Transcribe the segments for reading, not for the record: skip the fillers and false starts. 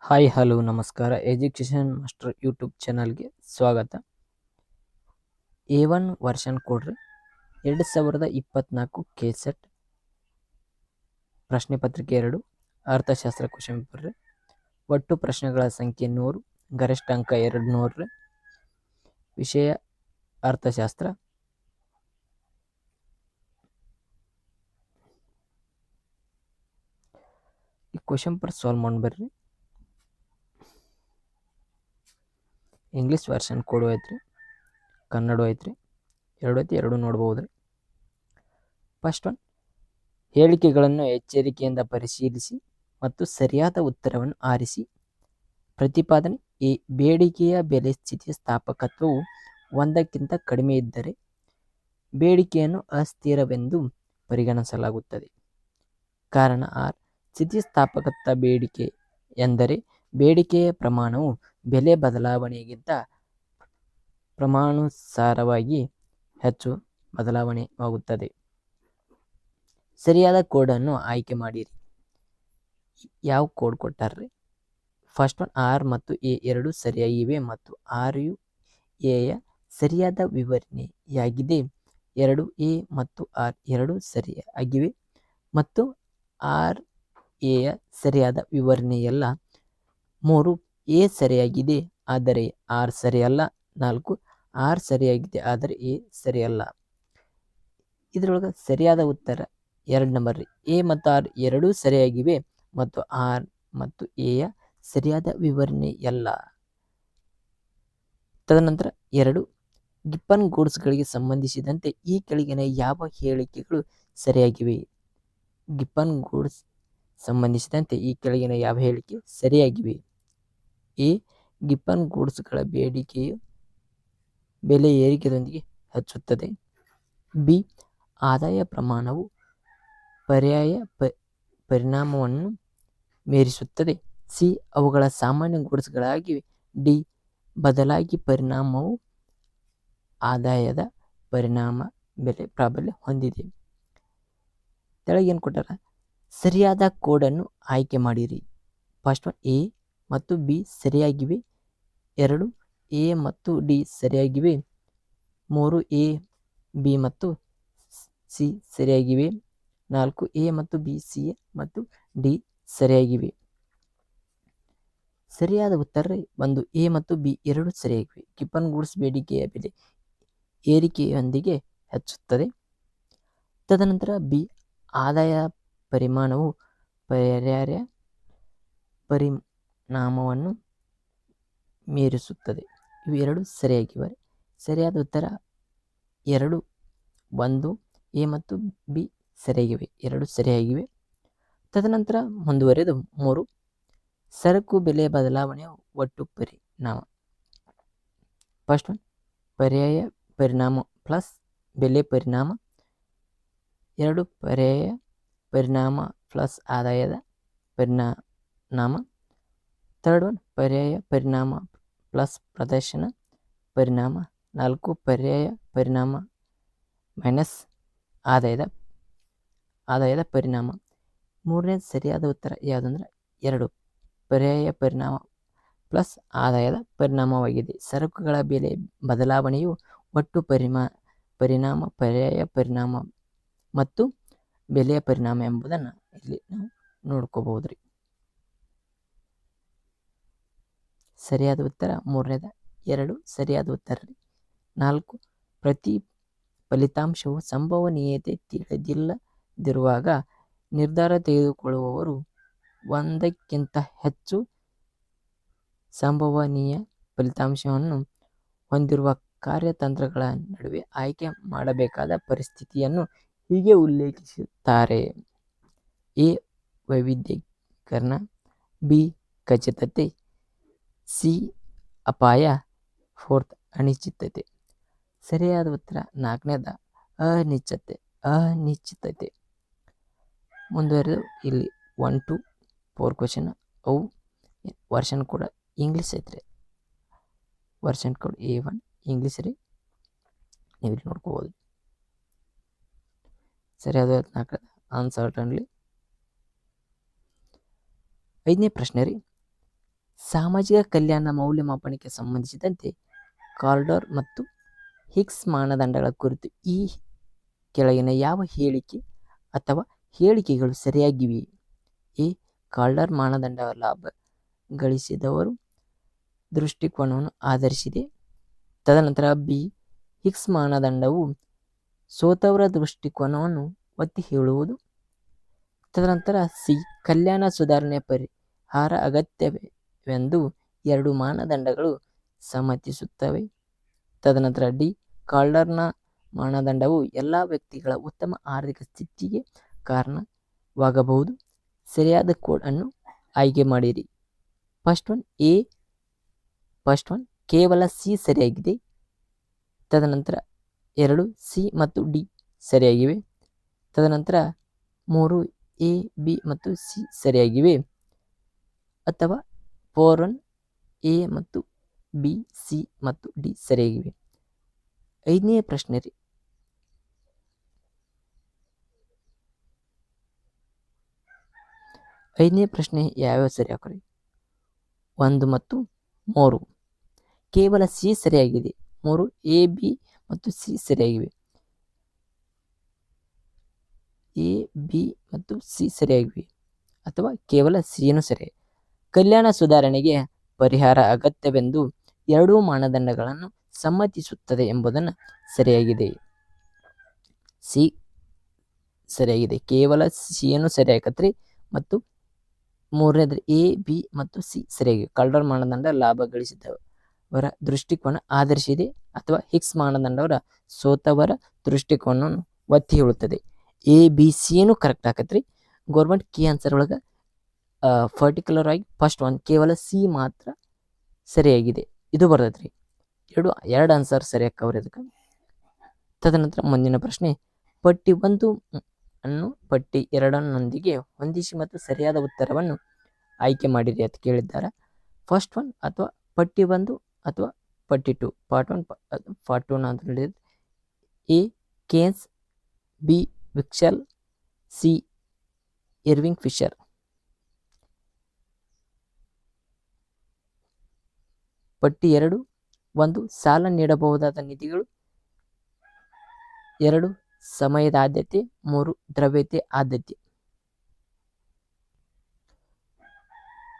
Hi hello ನಮಸ್ಕಾರ. Education master YouTube ಚಾನಲ್ಗೆ ಸ್ವಾಗತ. A1 ವರ್ಷನ್ ಕೊಡ್ರಿ 2024 KSET ಪ್ರಶ್ನೆ ಪತ್ರಿಕೆ 2 ಅರ್ಥಶಾಸ್ತ್ರ ಕ್ವಶನ್ ಪೇಪರ್. ಒಟ್ಟು ಪ್ರಶ್ನೆಗಳ ಸಂಖ್ಯೆ 100, ಗರಿಷ್ಠ ಅಂಕ 200. ವಿಷಯ ಅರ್ಥಶಾಸ್ತ್ರ. ಈ ಕ್ವಶನ್ ಪೇಪರ್ ಸಾಲ್ವ್ ಮಾಡ್ಬರ್ರಿ. ಇಂಗ್ಲೀಷ್ ವರ್ಷನ್ ಕೋಡು ಐತ್ರಿ, ಕನ್ನಡ ಐತ್ರಿ, ಎರಡು ನೋಡ್ಬೋದ್ರಿ. ಫಸ್ಟ್ ಒನ್, ಹೇಳಿಕೆಗಳನ್ನು ಎಚ್ಚರಿಕೆಯಿಂದ ಪರಿಶೀಲಿಸಿ ಮತ್ತು ಸರಿಯಾದ ಉತ್ತರವನ್ನು ಆರಿಸಿ. ಪ್ರತಿಪಾದನೆ ಎ, ಬೇಡಿಕೆಯ ಬೆಲೆ ಸ್ಥಿತಿಸ್ಥಾಪಕತ್ವವು 1ಕ್ಕಿಂತ ಕಡಿಮೆ ಇದ್ದರೆ ಬೇಡಿಕೆಯನ್ನು ಅಸ್ಥಿರವೆಂದು ಪರಿಗಣಿಸಲಾಗುತ್ತದೆ. ಕಾರಣ ಆರ್, ಸ್ಥಿತಿಸ್ಥಾಪಕತ್ವ ಬೇಡಿಕೆ ಎಂದರೆ ಬೇಡಿಕೆಯ ಪ್ರಮಾಣವು ಬೆಲೆ ಬದಲಾವಣೆಗಿಂತ ಪ್ರಮಾಣಾನುಸಾರವಾಗಿ ಹೆಚ್ಚು ಬದಲಾವಣೆಯಾಗುತ್ತದೆ. ಸರಿಯಾದ ಕೋಡನ್ನು ಆಯ್ಕೆ ಮಾಡಿರಿ. ಯಾವ ಕೋಡ್ ಕೊಟ್ಟಾರ್ರಿ? ಫಸ್ಟ್ ಒನ್, ಆರ್ ಮತ್ತು ಎ ಎರಡು ಸರಿಯಾಗಿವೆ ಮತ್ತು ಆರ್ ಯು ಎಯ ಸರಿಯಾದ ವಿವರಣೆಯಾಗಿದೆ. 2 ಎ ಮತ್ತು ಆರ್ ಎರಡು ಸರಿಯಾಗಿವೆ ಮತ್ತು ಆರ್ ಎಯ ಸರಿಯಾದ ವಿವರಣೆಯಲ್ಲ. 3 ಎ ಸರಿಯಾಗಿದೆ ಆದರೆ ಆರ್ ಸರಿಯಲ್ಲ. 4 ಆರ್ ಸರಿಯಾಗಿದೆ ಆದರೆ ಎ ಸರಿಯಲ್ಲ. ಇದರೊಳಗೆ ಸರಿಯಾದ ಉತ್ತರ 2 ನಂಬರ್ ರೀ. ಎ ಮತ್ತು ಆರ್ ಎರಡೂ ಸರಿಯಾಗಿವೆ ಮತ್ತು ಆರ್ ಮತ್ತು ಎಯ ಸರಿಯಾದ ವಿವರಣೆಯಲ್ಲ. ತದನಂತರ 2, ಗಿಬ್ಬನ್ ಗೂಡ್ಸ್ಗಳಿಗೆ ಸಂಬಂಧಿಸಿದಂತೆ ಈ ಕೆಳಗಿನ ಯಾವ ಹೇಳಿಕೆಗಳು ಸರಿಯಾಗಿವೆ? ಗಿಬ್ಬನ್ ಗೂಡ್ಸ್ ಸಂಬಂಧಿಸಿದಂತೆ ಈ ಕೆಳಗಿನ ಯಾವ ಹೇಳಿಕೆ ಸರಿಯಾಗಿವೆ? ಎ, ಗಿಬ್ಬನ್ ಗೂಡ್ಸ್ಗಳ ಬೇಡಿಕೆಯು ಬೆಲೆ ಏರಿಕೆಯೊಂದಿಗೆ ಹೆಚ್ಚುತ್ತದೆ. ಬಿ, ಆದಾಯ ಪ್ರಮಾಣವು ಪರ್ಯಾಯ ಪರಿಣಾಮವನ್ನು ಮೀರಿಸುತ್ತದೆ. ಸಿ, ಅವುಗಳ ಸಾಮಾನ್ಯ ಗೂಡ್ಸ್ಗಳಾಗಿವೆ. ಡಿ, ಬದಲಾಗಿ ಪರಿಣಾಮವು ಆದಾಯದ ಪರಿಣಾಮ ಬೆಲೆ ಪ್ರಾಬಲ್ಯ ಹೊಂದಿದೆ. ತೆಳಗೇನು ಕೊಟ್ಟಾರ? ಸರಿಯಾದ ಕೋಡನ್ನು ಆಯ್ಕೆ ಮಾಡಿರಿ. ಫಸ್ಟ್ ಒನ್, ಎ ಮತ್ತು ಬಿ ಸರಿಯಾಗಿವೆ. 2 ಎ ಮತ್ತು ಡಿ ಸರಿಯಾಗಿವೆ. 3 ಎ, ಬಿ ಮತ್ತು ಸಿ ಸರಿಯಾಗಿವೆ. 4 ಎ ಮತ್ತು ಬಿ, ಸಿ ಮತ್ತು ಡಿ ಸರಿಯಾಗಿವೆ. ಸರಿಯಾದ ಉತ್ತರ 1, ಎ ಮತ್ತು ಬಿ ಎರಡು ಸರಿಯಾಗಿವೆ. ಗಿಬ್ಬನ್ ಗೂಡ್ಸ್ ಬೇಡಿಕೆಯ ಬೆಲೆ ಏರಿಕೆಯೊಂದಿಗೆ ಹೆಚ್ಚುತ್ತದೆ. ತದನಂತರ ಬಿ, ಆದಾಯ ಪರಿಮಾಣವು ಪರ್ಯಾಯ ಪರಿಣಾಮವನ್ನು ಮೀರಿಸುತ್ತದೆ. ಇವು ಎರಡು ಸರಿಯಾಗಿವೆ. ಸರಿಯಾದ ಉತ್ತರ 2, 1 ಎ ಮತ್ತು ಬಿ ಸರಿಯಾಗಿವೆ, ಎರಡು ಸರಿಯಾಗಿವೆ. ತದನಂತರ ಮುಂದುವರೆದು 3, ಸರಕು ಬೆಲೆ ಬದಲಾವಣೆಯ ಒಟ್ಟು ಪರಿಣಾಮ. ಫಸ್ಟ್ ಒನ್, ಪರ್ಯಾಯ ಪರಿಣಾಮ ಪ್ಲಸ್ ಬೆಲೆ ಪರಿಣಾಮ. 2 ಪರ್ಯಾಯ ಪರಿಣಾಮ ಪ್ಲಸ್ ಆದಾಯದ ಪರಿಣಾಮ. 3rd ಒನ್, ಪರ್ಯಾಯ ಪರಿಣಾಮ ಪ್ಲಸ್ ಪ್ರದರ್ಶನ ಪರಿಣಾಮ. 4 ಪರ್ಯಾಯ ಪರಿಣಾಮ ಮೈನಸ್ ಆದಾಯದ ಪರಿಣಾಮ. 3ನೇ ಸರಿಯಾದ ಉತ್ತರ ಯಾವುದಂದ್ರೆ 2, ಪರ್ಯಾಯ ಪರಿಣಾಮ ಪ್ಲಸ್ ಆದಾಯದ ಪರಿಣಾಮವಾಗಿದೆ. ಸರಕುಗಳ ಬೆಲೆ ಬದಲಾವಣೆಯು ಒಟ್ಟು ಪರಿಣಾಮ, ಪರ್ಯಾಯ ಪರಿಣಾಮ ಮತ್ತು ಬೆಲೆಯ ಪರಿಣಾಮ ಎಂಬುದನ್ನು ಇಲ್ಲಿ ನಾವು ನೋಡ್ಕೋಬಹುದ್ರಿ. ಸರಿಯಾದ ಉತ್ತರ 3ನೇದ 2 ಸರಿಯಾದ ಉತ್ತರ. 4, ಪ್ರತಿ ಫಲಿತಾಂಶವು ಸಂಭವನೀಯತೆ ತಿಳಿದಿಲ್ಲದಿರುವಾಗ ನಿರ್ಧಾರ ತೆಗೆದುಕೊಳ್ಳುವವರು 1ಕ್ಕಿಂತ ಹೆಚ್ಚು ಸಂಭವನೀಯ ಫಲಿತಾಂಶವನ್ನು ಹೊಂದಿರುವ ಕಾರ್ಯತಂತ್ರಗಳ ನಡುವೆ ಆಯ್ಕೆ ಮಾಡಬೇಕಾದ ಪರಿಸ್ಥಿತಿಯನ್ನು ಹೀಗೆ ಉಲ್ಲೇಖಿಸುತ್ತಾರೆ. ಎ, ವೈವಿಧ್ಯೀಕರಣ. ಬಿ, ಖಚಿತತೆ. ಸಿ, ಅಪಾಯ. 4th, ಅನಿಶ್ಚಿತತೆ. ಸರಿಯಾದ ಉತ್ತರ 4ನೇದ ಅನಿಶ್ಚಿತತೆ. ಮುಂದುವರೆದು ಇಲ್ಲಿ 1 to 4 ಕ್ವಶನ್ ಅವು ವರ್ಷನ್ ಕೂಡ ಇಂಗ್ಲೀಷ್ ಐತ್ರಿ. ವರ್ಷನ್ ಕೋಡ್ A1 ಇಂಗ್ಲೀಷ್ ರೀ, ನೀವು ಇಲ್ಲಿ ನೋಡ್ಕೋಬೋದು. ಸರಿಯಾದ 4 ಅನ್ಸರ್ಟನ್ಲಿ. 5ನೇ ಪ್ರಶ್ನೆ ರೀ, ಸಾಮಾಜಿಕ ಕಲ್ಯಾಣ ಮೌಲ್ಯಮಾಪನಕ್ಕೆ ಸಂಬಂಧಿಸಿದಂತೆ ಕಾರ್ಡರ್ ಮತ್ತು ಹಿಗ್ಸ್ ಮಾನದಂಡಗಳ ಕುರಿತು ಈ ಕೆಳಗಿನ ಯಾವ ಹೇಳಿಕೆ ಅಥವಾ ಹೇಳಿಕೆಗಳು ಸರಿಯಾಗಿವೆ? ಎ. ಕಾರ್ಡರ್ ಮಾನದಂಡ ಲಾಭ ಗಳಿಸಿದವರು ದೃಷ್ಟಿಕೋನವನ್ನು ಆಧರಿಸಿದೆ. ತದನಂತರ ಬಿ. ಹಿಗ್ಸ್ ಮಾನದಂಡವು ಸೋತವರ ದೃಷ್ಟಿಕೋನವನ್ನು ಒತ್ತಿ ಹೇಳುವುದು. ತದನಂತರ ಸಿ. ಕಲ್ಯಾಣ ಸುಧಾರಣೆ ಪರಿಹಾರ ಅಗತ್ಯವೆಂದು ಎರಡು ಮಾನದಂಡಗಳು ಸಮ್ಮತಿಸುತ್ತವೆ. ತದನಂತರ ಡಿ. ಕಾರ್ಡರ್ನ ಮಾನದಂಡವು ಎಲ್ಲ ವ್ಯಕ್ತಿಗಳ ಉತ್ತಮ ಆರ್ಥಿಕ ಸ್ಥಿತಿಗೆ ಕಾರಣವಾಗಬಹುದು. ಸರಿಯಾದ ಕೋಡ್ ಅನ್ನು ಆಯ್ಕೆ ಮಾಡಿರಿ. ಫಸ್ಟ್ ಒನ್ ಕೇವಲ ಸಿ ಸರಿಯಾಗಿದೆ. ತದನಂತರ 2 ಸಿ ಮತ್ತು ಡಿ ಸರಿಯಾಗಿವೆ. ತದನಂತರ 3 ಎ ಬಿ ಮತ್ತು ಸಿ ಸರಿಯಾಗಿವೆ. ಅಥವಾ 4 ಎ ಮತ್ತು ಬಿ ಸಿ ಮತ್ತು ಡಿ ಸರಿಯಾಗಿವೆ. 5ನೇ ಪ್ರಶ್ನೆ ರೀ. 5ನೇ ಪ್ರಶ್ನೆ ಯಾವ್ಯಾವ ಸರಿ ಹಾಕ್ರಿ? 1 ಮತ್ತು 3 ಕೇವಲ ಸಿ ಸರಿಯಾಗಿದೆ. 3 ಎ ಬಿ ಮತ್ತು ಸಿ ಸರಿಯಾಗಿವೆ. ಎ ಬಿ ಮತ್ತು ಸಿ ಸರಿಯಾಗಿವೆ ಅಥವಾ ಕೇವಲ ಸಿಯನ್ನು ಸರಿ. ಕಲ್ಯಾಣ ಸುಧಾರಣೆಗೆ ಪರಿಹಾರ ಅಗತ್ಯವೆಂದು ಎರಡೂ ಮಾನದಂಡಗಳನ್ನು ಸಮ್ಮತಿಸುತ್ತದೆ ಎಂಬುದನ್ನು ಸರಿಯಾಗಿದೆ. ಸಿ ಸರಿಯಾಗಿದೆ. ಕೇವಲ ಸಿಯನ್ನು ಸರಿಯಾಗತ್ರಿ. ಮತ್ತು 3ನೇದು ಎ ಬಿ ಮತ್ತು ಸಿ ಸರಿಯಾಗಿವೆ. ಕಾರ್ಡರ್ ಮಾನದಂಡ ಲಾಭ ಗಳಿಸಿದವರ ದೃಷ್ಟಿಕೋನ ಆಧರಿಸಿದೆ ಅಥವಾ ಹಿಗ್ಸ್ ಮಾನದಂಡವರ ಸೋತವರ ದೃಷ್ಟಿಕೋನವನ್ನು ಒತ್ತಿ ಹೇಳುತ್ತದೆ. ಎ ಬಿ ಸಿಯನ್ನು ಕರೆಕ್ಟ್ ಆಕತ್ರಿ. ಗೌರ್ಮೆಂಟ್ ಕೀ ಆನ್ಸರ್ ಒಳಗೆ ಪರ್ಟಿಕ್ಯುಲರ್ ಆಗಿ ಫಸ್ಟ್ ಒನ್ ಕೇವಲ ಸಿ ಮಾತ್ರ ಸರಿಯಾಗಿದೆ ಇದು ಬರ್ತೈತ್ರಿ. ಎರಡು ಆನ್ಸರ್ ಸರಿಯಾಕವ್ರಿ ಅದಕ್ಕೆ. ತದನಂತರ ಮುಂದಿನ ಪ್ರಶ್ನೆ, ಪಟ್ಟಿ 1 ಅನ್ನು ಪಟ್ಟಿ 2ನೊಂದಿಗೆ ಹೊಂದಿಸಿ ಮತ್ತು ಸರಿಯಾದ ಉತ್ತರವನ್ನು ಆಯ್ಕೆ ಮಾಡಿರಿ ಅಂತ ಕೇಳಿದ್ದಾರೆ. ಫಸ್ಟ್ ಒನ್ ಅಥವಾ ಪಟ್ಟಿ 1 ಅಥವಾ ಪಟ್ಟಿ 2. ಪಾರ್ಟ್ 1 ಪಾರ್ಟ್ 2 ಅಂತ ಹೇಳಿದ್ರೆ A Keynes, B Wicksell, C Irving Fisher. ಪಟ್ಟಿ 2 1 ಸಾಲ ನೀಡಬಹುದಾದ ನಿಧಿಗಳು, 2 ಸಮಯದ ಆದ್ಯತೆ, 3 ದ್ರವ್ಯತೆ ಆದ್ಯತೆ.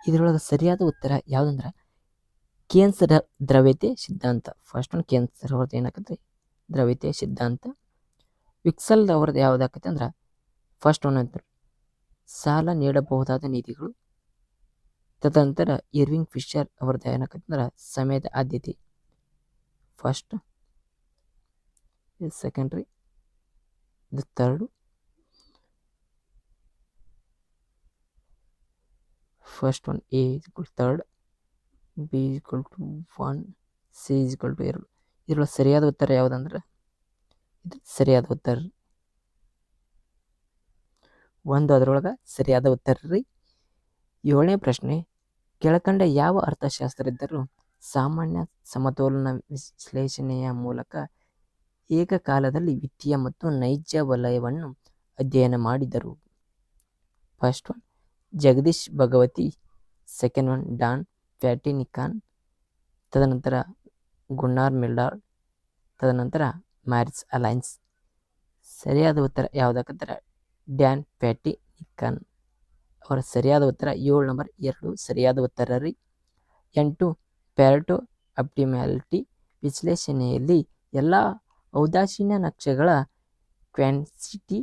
ಇದರೊಳಗೆ ಸರಿಯಾದ ಉತ್ತರ ಯಾವುದಂದ್ರೆ ಕೇನ್ಸ್ ದ್ರವ್ಯತೆ ಸಿದ್ಧಾಂತ. ಫಸ್ಟ್ ಒನ್ ಕೇನ್ಸ್ ಅವ್ರದ್ದು ಏನಾಕತ್ರಿ ದ್ರವ್ಯತೆ ಸಿದ್ಧಾಂತ. ವಿಕ್ಸಲ್ ಅವ್ರದ್ದು ಯಾವುದಾಕತ್ತೆ ಅಂದ್ರೆ ಫಸ್ಟ್ ಒನ್ ಅಂತ ಸಾಲ ನೀಡಬಹುದಾದ ನಿಧಿಗಳು. ತದನಂತರ ಇರ್ವಿಂಗ್ ಫಿಶರ್ ಅವ್ರದ್ದು ಏನಾಕತ್ತೆ ಅಂದ್ರೆ ಸಮಯದ ಆದ್ಯತೆ. ಫಸ್ಟ್ ಸೆಕೆಂಡ್ರಿ, ಇದು third. First one A equal third, B equal to 1, C equal to 2. ಇದರೊಳಗೆ ಸರಿಯಾದ ಉತ್ತರ ಯಾವುದಂದ್ರೆ ಇದು ಸರಿಯಾದ ಉತ್ತರ 1 ಅದರೊಳಗೆ ಸರಿಯಾದ ಉತ್ತರ ರೀ. 7ನೇ ಪ್ರಶ್ನೆ, ಕೆಳಕಂಡ ಯಾವ ಅರ್ಥಶಾಸ್ತ್ರಜ್ಞರು ಸಾಮಾನ್ಯ ಸಮತೋಲನ ವಿಶ್ಲೇಷಣೆಯ ಮೂಲಕ ಏಕಕಾಲದಲ್ಲಿ ವಿತ್ತೀಯ ಮತ್ತು ನೈಜ ವಲಯವನ್ನು ಅಧ್ಯಯನ ಮಾಡಿದರು? First one Jagdish Bhagwati, second one Don Patinkin, ತದನಂತರ ಗುನ್ನಾರ್ ಮಿಲ್ಡಾರ್, ತದನಂತರ ಮ್ಯಾರಿಸ್ ಅಲೈನ್ಸ್. ಸರಿಯಾದ ಉತ್ತರ ಯಾವುದಾಕತ್ತರ ಡ್ಯಾನ್ ಪ್ಯಾಟಿನಿಕಾನ್ ಅವರ ಸರಿಯಾದ ಉತ್ತರ 7 ನಂಬರ್ 2 ಸರಿಯಾದ ಉತ್ತರ ರೀ. 8 ಪ್ಯಾರೆಟೋ ಆಪ್ಟಿಮ್ಯಾಲಿಟಿ ವಿಶ್ಲೇಷಣೆಯಲ್ಲಿ ಎಲ್ಲ ಔದಾಸೀನ್ಯ ನಕ್ಷೆಗಳ ಕ್ವಾನ್ಟಿಟಿ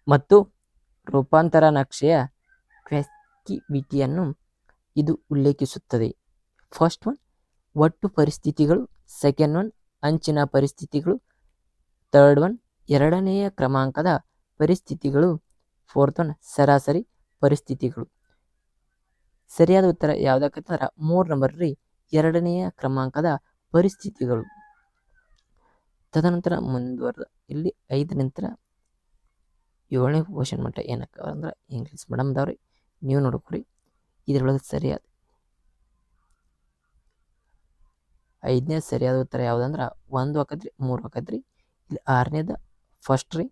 ಮತ್ತು ರೂಪಾಂತರ ನಕ್ಷೆಯ ಕ್ವಾಸ್ಕಿವಿಟಿಯನ್ನು ಇದು ಉಲ್ಲೇಖಿಸುತ್ತದೆ. ಫಸ್ಟ್ ಒನ್ ಒಟ್ಟು ಪರಿಸ್ಥಿತಿಗಳು, ಸೆಕೆಂಡ್ ಒನ್ ಅಂಚಿನ ಪರಿಸ್ಥಿತಿಗಳು, ಥರ್ಡ್ ಒನ್ ಎರಡನೆಯ ಕ್ರಮಾಂಕದ ಪರಿಸ್ಥಿತಿಗಳು, ಫೋರ್ತ್ ಒನ್ ಸರಾಸರಿ ಪರಿಸ್ಥಿತಿಗಳು. ಸರಿಯಾದ ಉತ್ತರ ಯಾವುದಾಕತ್ತಂದ್ರೆ 3 ನಂಬರ್ ರೀ ಎರಡನೆಯ ಕ್ರಮಾಂಕದ ಪರಿಸ್ಥಿತಿಗಳು. ತದನಂತರ ಮುಂದುವರೆದ ಇಲ್ಲಿ 5 ನಂತರ 7ನೇ ಕ್ವಶನ್ ಮಟ್ಟ ಏನಕ್ಕ ಅಂದ್ರೆ ಇಂಗ್ಲೀಷ್ ಮೇಡಮ್ದವ್ರಿ ನೀವು ನೋಡ್ಕೊರಿ. ಇದರೊಳಗೆ ಸರಿಯಾದ 5ನೇ ಸರಿಯಾದ ಉತ್ತರ ಯಾವುದಂದ್ರೆ 1 ಆಕತ್ರಿ, 3 ಆಕತ್ರಿ. ಇಲ್ಲಿ 6ನೇದ ಫಸ್ಟ್ ರೀ,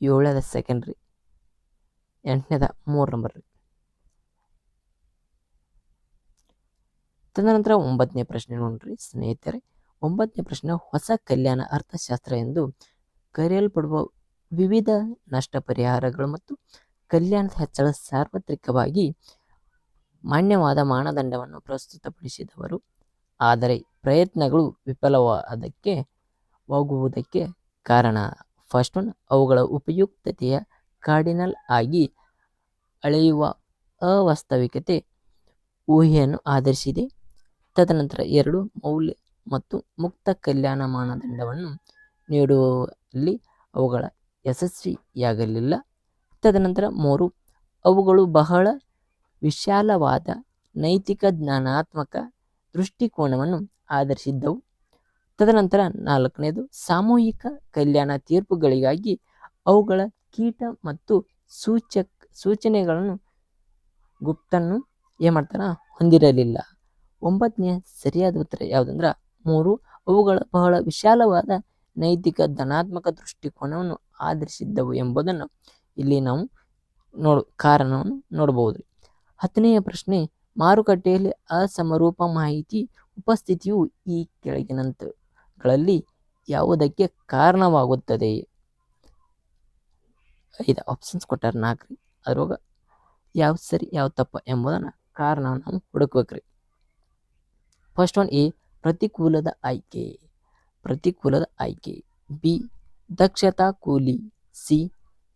7ನೇದ ಸೆಕೆಂಡ್ ರೀ, 8ನೇದ 3 ನಂಬರ್ ರೀ. ತದನಂತರ 9ನೇ ಪ್ರಶ್ನೆ ನೋಡ್ರಿ ಸ್ನೇಹಿತರೆ. 9ನೇ ಪ್ರಶ್ನೆ, ಹೊಸ ಕಲ್ಯಾಣ ಅರ್ಥಶಾಸ್ತ್ರ ಎಂದು ಕರೆಯಲ್ಪಡುವ ವಿವಿಧ ನಷ್ಟ ಪರಿಹಾರಗಳು ಮತ್ತು ಕಲ್ಯಾಣದ ಹೆಚ್ಚಳ ಸಾರ್ವತ್ರಿಕವಾಗಿ ಮಾನ್ಯವಾದ ಮಾನದಂಡವನ್ನು ಪ್ರಸ್ತುತಪಡಿಸಿದವರು. ಆದರೆ ಪ್ರಯತ್ನಗಳು ವಿಫಲವಾಗುವುದಕ್ಕೆ ಕಾರಣ. ಫಸ್ಟ್ ಒನ್, ಅವುಗಳ ಉಪಯುಕ್ತತೆಯ ಕಾರ್ಡಿನಲ್ ಆಗಿ ಅಳೆಯುವ ಅವಾಸ್ತವಿಕತೆ ಊಹೆಯನ್ನು ಆಧರಿಸಿದೆ. ತದನಂತರ 2, ಮೌಲ್ಯ ಮತ್ತು ಮುಕ್ತ ಕಲ್ಯಾಣ ಮಾನದಂಡವನ್ನು ನೀಡುವಲ್ಲಿ ಅವುಗಳ ಯಶಸ್ವಿಯಾಗಲಿಲ್ಲ. ತದನಂತರ 3, ಅವುಗಳು ಬಹಳ ವಿಶಾಲವಾದ ನೈತಿಕ ಜ್ಞಾನಾತ್ಮಕ ದೃಷ್ಟಿಕೋನವನ್ನು ಆಧರಿಸಿದ್ದವು. ತದನಂತರ 4ನೇದು, ಸಾಮೂಹಿಕ ಕಲ್ಯಾಣ ತೀರ್ಪುಗಳಿಗಾಗಿ ಅವುಗಳ ಕೀಟ ಮತ್ತು ಸೂಚನೆಗಳನ್ನು ಗುಪ್ತನ್ನು ಹೊಂದಿರಲಿಲ್ಲ. 9ನೇ ಸರಿಯಾದ ಉತ್ತರ ಯಾವುದಂದ್ರೆ 3, ಅವುಗಳ ಬಹಳ ವಿಶಾಲವಾದ ನೈತಿಕ ಧನಾತ್ಮಕ ದೃಷ್ಟಿಕೋನವನ್ನು ಆಧರಿಸಿದ್ದವು ಎಂಬುದನ್ನು ಇಲ್ಲಿ ನಾವು ಕಾರಣವನ್ನು ನೋಡಬಹುದು. 10ನೆಯ ಪ್ರಶ್ನೆ, ಮಾರುಕಟ್ಟೆಯಲ್ಲಿ ಅಸಮರೂಪ ಮಾಹಿತಿ ಉಪಸ್ಥಿತಿಯು ಈ ಕೆಳಗಿನಂತಗಳಲ್ಲಿ ಯಾವುದಕ್ಕೆ ಕಾರಣವಾಗುತ್ತದೆ? 5 ಆಪ್ಷನ್ಸ್ ಕೊಟ್ಟಾರ, 4 ಅದ್ರೊಳಗ ಯಾವ ಸರಿ ಯಾವ ತಪ್ಪ ಎಂಬುದನ್ನು ಕಾರಣವನ್ನು ನಾವು ಹುಡುಕ್ಬೇಕ್ರಿ. ಫಸ್ಟ್ ಒನ್, ಎ ಪ್ರತಿಕೂಲದ ಆಯ್ಕೆ. ಬಿ ದಕ್ಷತಾ ಕೂಲಿ. ಸಿ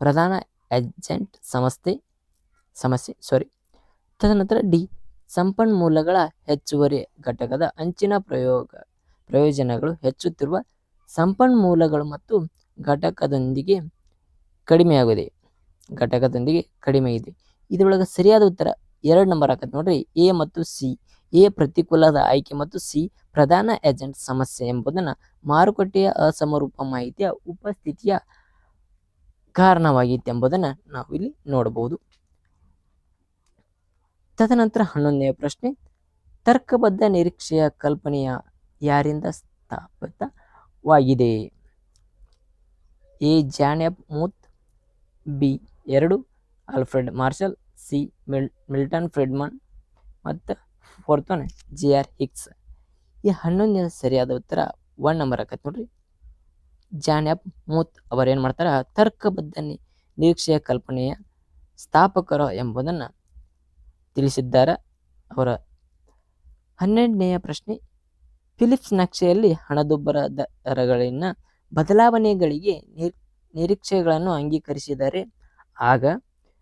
ಪ್ರಧಾನ ಏಜೆಂಟ್ ಸಮಸ್ಯೆ. ತದನಂತರ ಡಿ ಸಂಪನ್ಮೂಲಗಳ ಹೆಚ್ಚುವರಿ ಘಟಕದ ಅಂಚಿನ ಪ್ರಯೋಜನಗಳು ಹೆಚ್ಚುತ್ತಿರುವ ಸಂಪನ್ಮೂಲಗಳು ಮತ್ತು ಘಟಕದೊಂದಿಗೆ ಕಡಿಮೆ ಇದೆ. ಇದರೊಳಗೆ ಸರಿಯಾದ ಉತ್ತರ 2 ನಂಬರ್ ಆಕತ್ತೆ ನೋಡ್ರಿ, ಎ ಮತ್ತು ಸಿ. ಎ ಪ್ರತಿಕೂಲದ ಆಯ್ಕೆ ಮತ್ತು ಸಿ ಪ್ರಧಾನ ಏಜೆಂಟ್ ಸಮಸ್ಯೆ ಎಂಬುದನ್ನು ಮಾರುಕಟ್ಟೆಯ ಅಸಮರೂಪ ಮಾಹಿತಿಯ ಉಪಸ್ಥಿತಿಯ ಕಾರಣವಾಗಿತ್ತು ಎಂಬುದನ್ನು ನಾವು ಇಲ್ಲಿ ನೋಡಬಹುದು. ತದನಂತರ 11ನೇ ಪ್ರಶ್ನೆ, ತರ್ಕಬದ್ಧ ನಿರೀಕ್ಷೆಯ ಕಲ್ಪನೆಯ ಯಾರಿಂದ ಸ್ಥಾಪಿತವಾಗಿದೆ? A John F Muth. B 2 Alfred Marshall. C Milton Friedman ಮತ್ತು 4th ಒನ್ ಜೆ.ಆರ್. ಹಿಕ್ಸ್. ಈ 11ನೇ ಸರಿಯಾದ ಉತ್ತರ 1 ನಂಬರ್ ಆಕತ್ತೆ ನೋಡ್ರಿ. ಜಾನ್ ಎಫ್ ಮೂತ್ ಅವರು ಏನು ಮಾಡ್ತಾರೆ, ತರ್ಕಬದ್ಧ ನಿರೀಕ್ಷೆಯ ಕಲ್ಪನೆಯ ಸ್ಥಾಪಕರು ಎಂಬುದನ್ನು ತಿಳಿಸಿದ್ದಾರೆ ಅವರ. 12ನೆಯ ಪ್ರಶ್ನೆ, ಫಿಲಿಪ್ಸ್ ನಕ್ಷೆಯಲ್ಲಿ ಹಣದುಬ್ಬರ ದರಗಳಲ್ಲಿನ ಬದಲಾವಣೆಗಳಿಗೆ ನಿರೀಕ್ಷೆಗಳನ್ನು ಅಂಗೀಕರಿಸಿದರೆ ಆಗ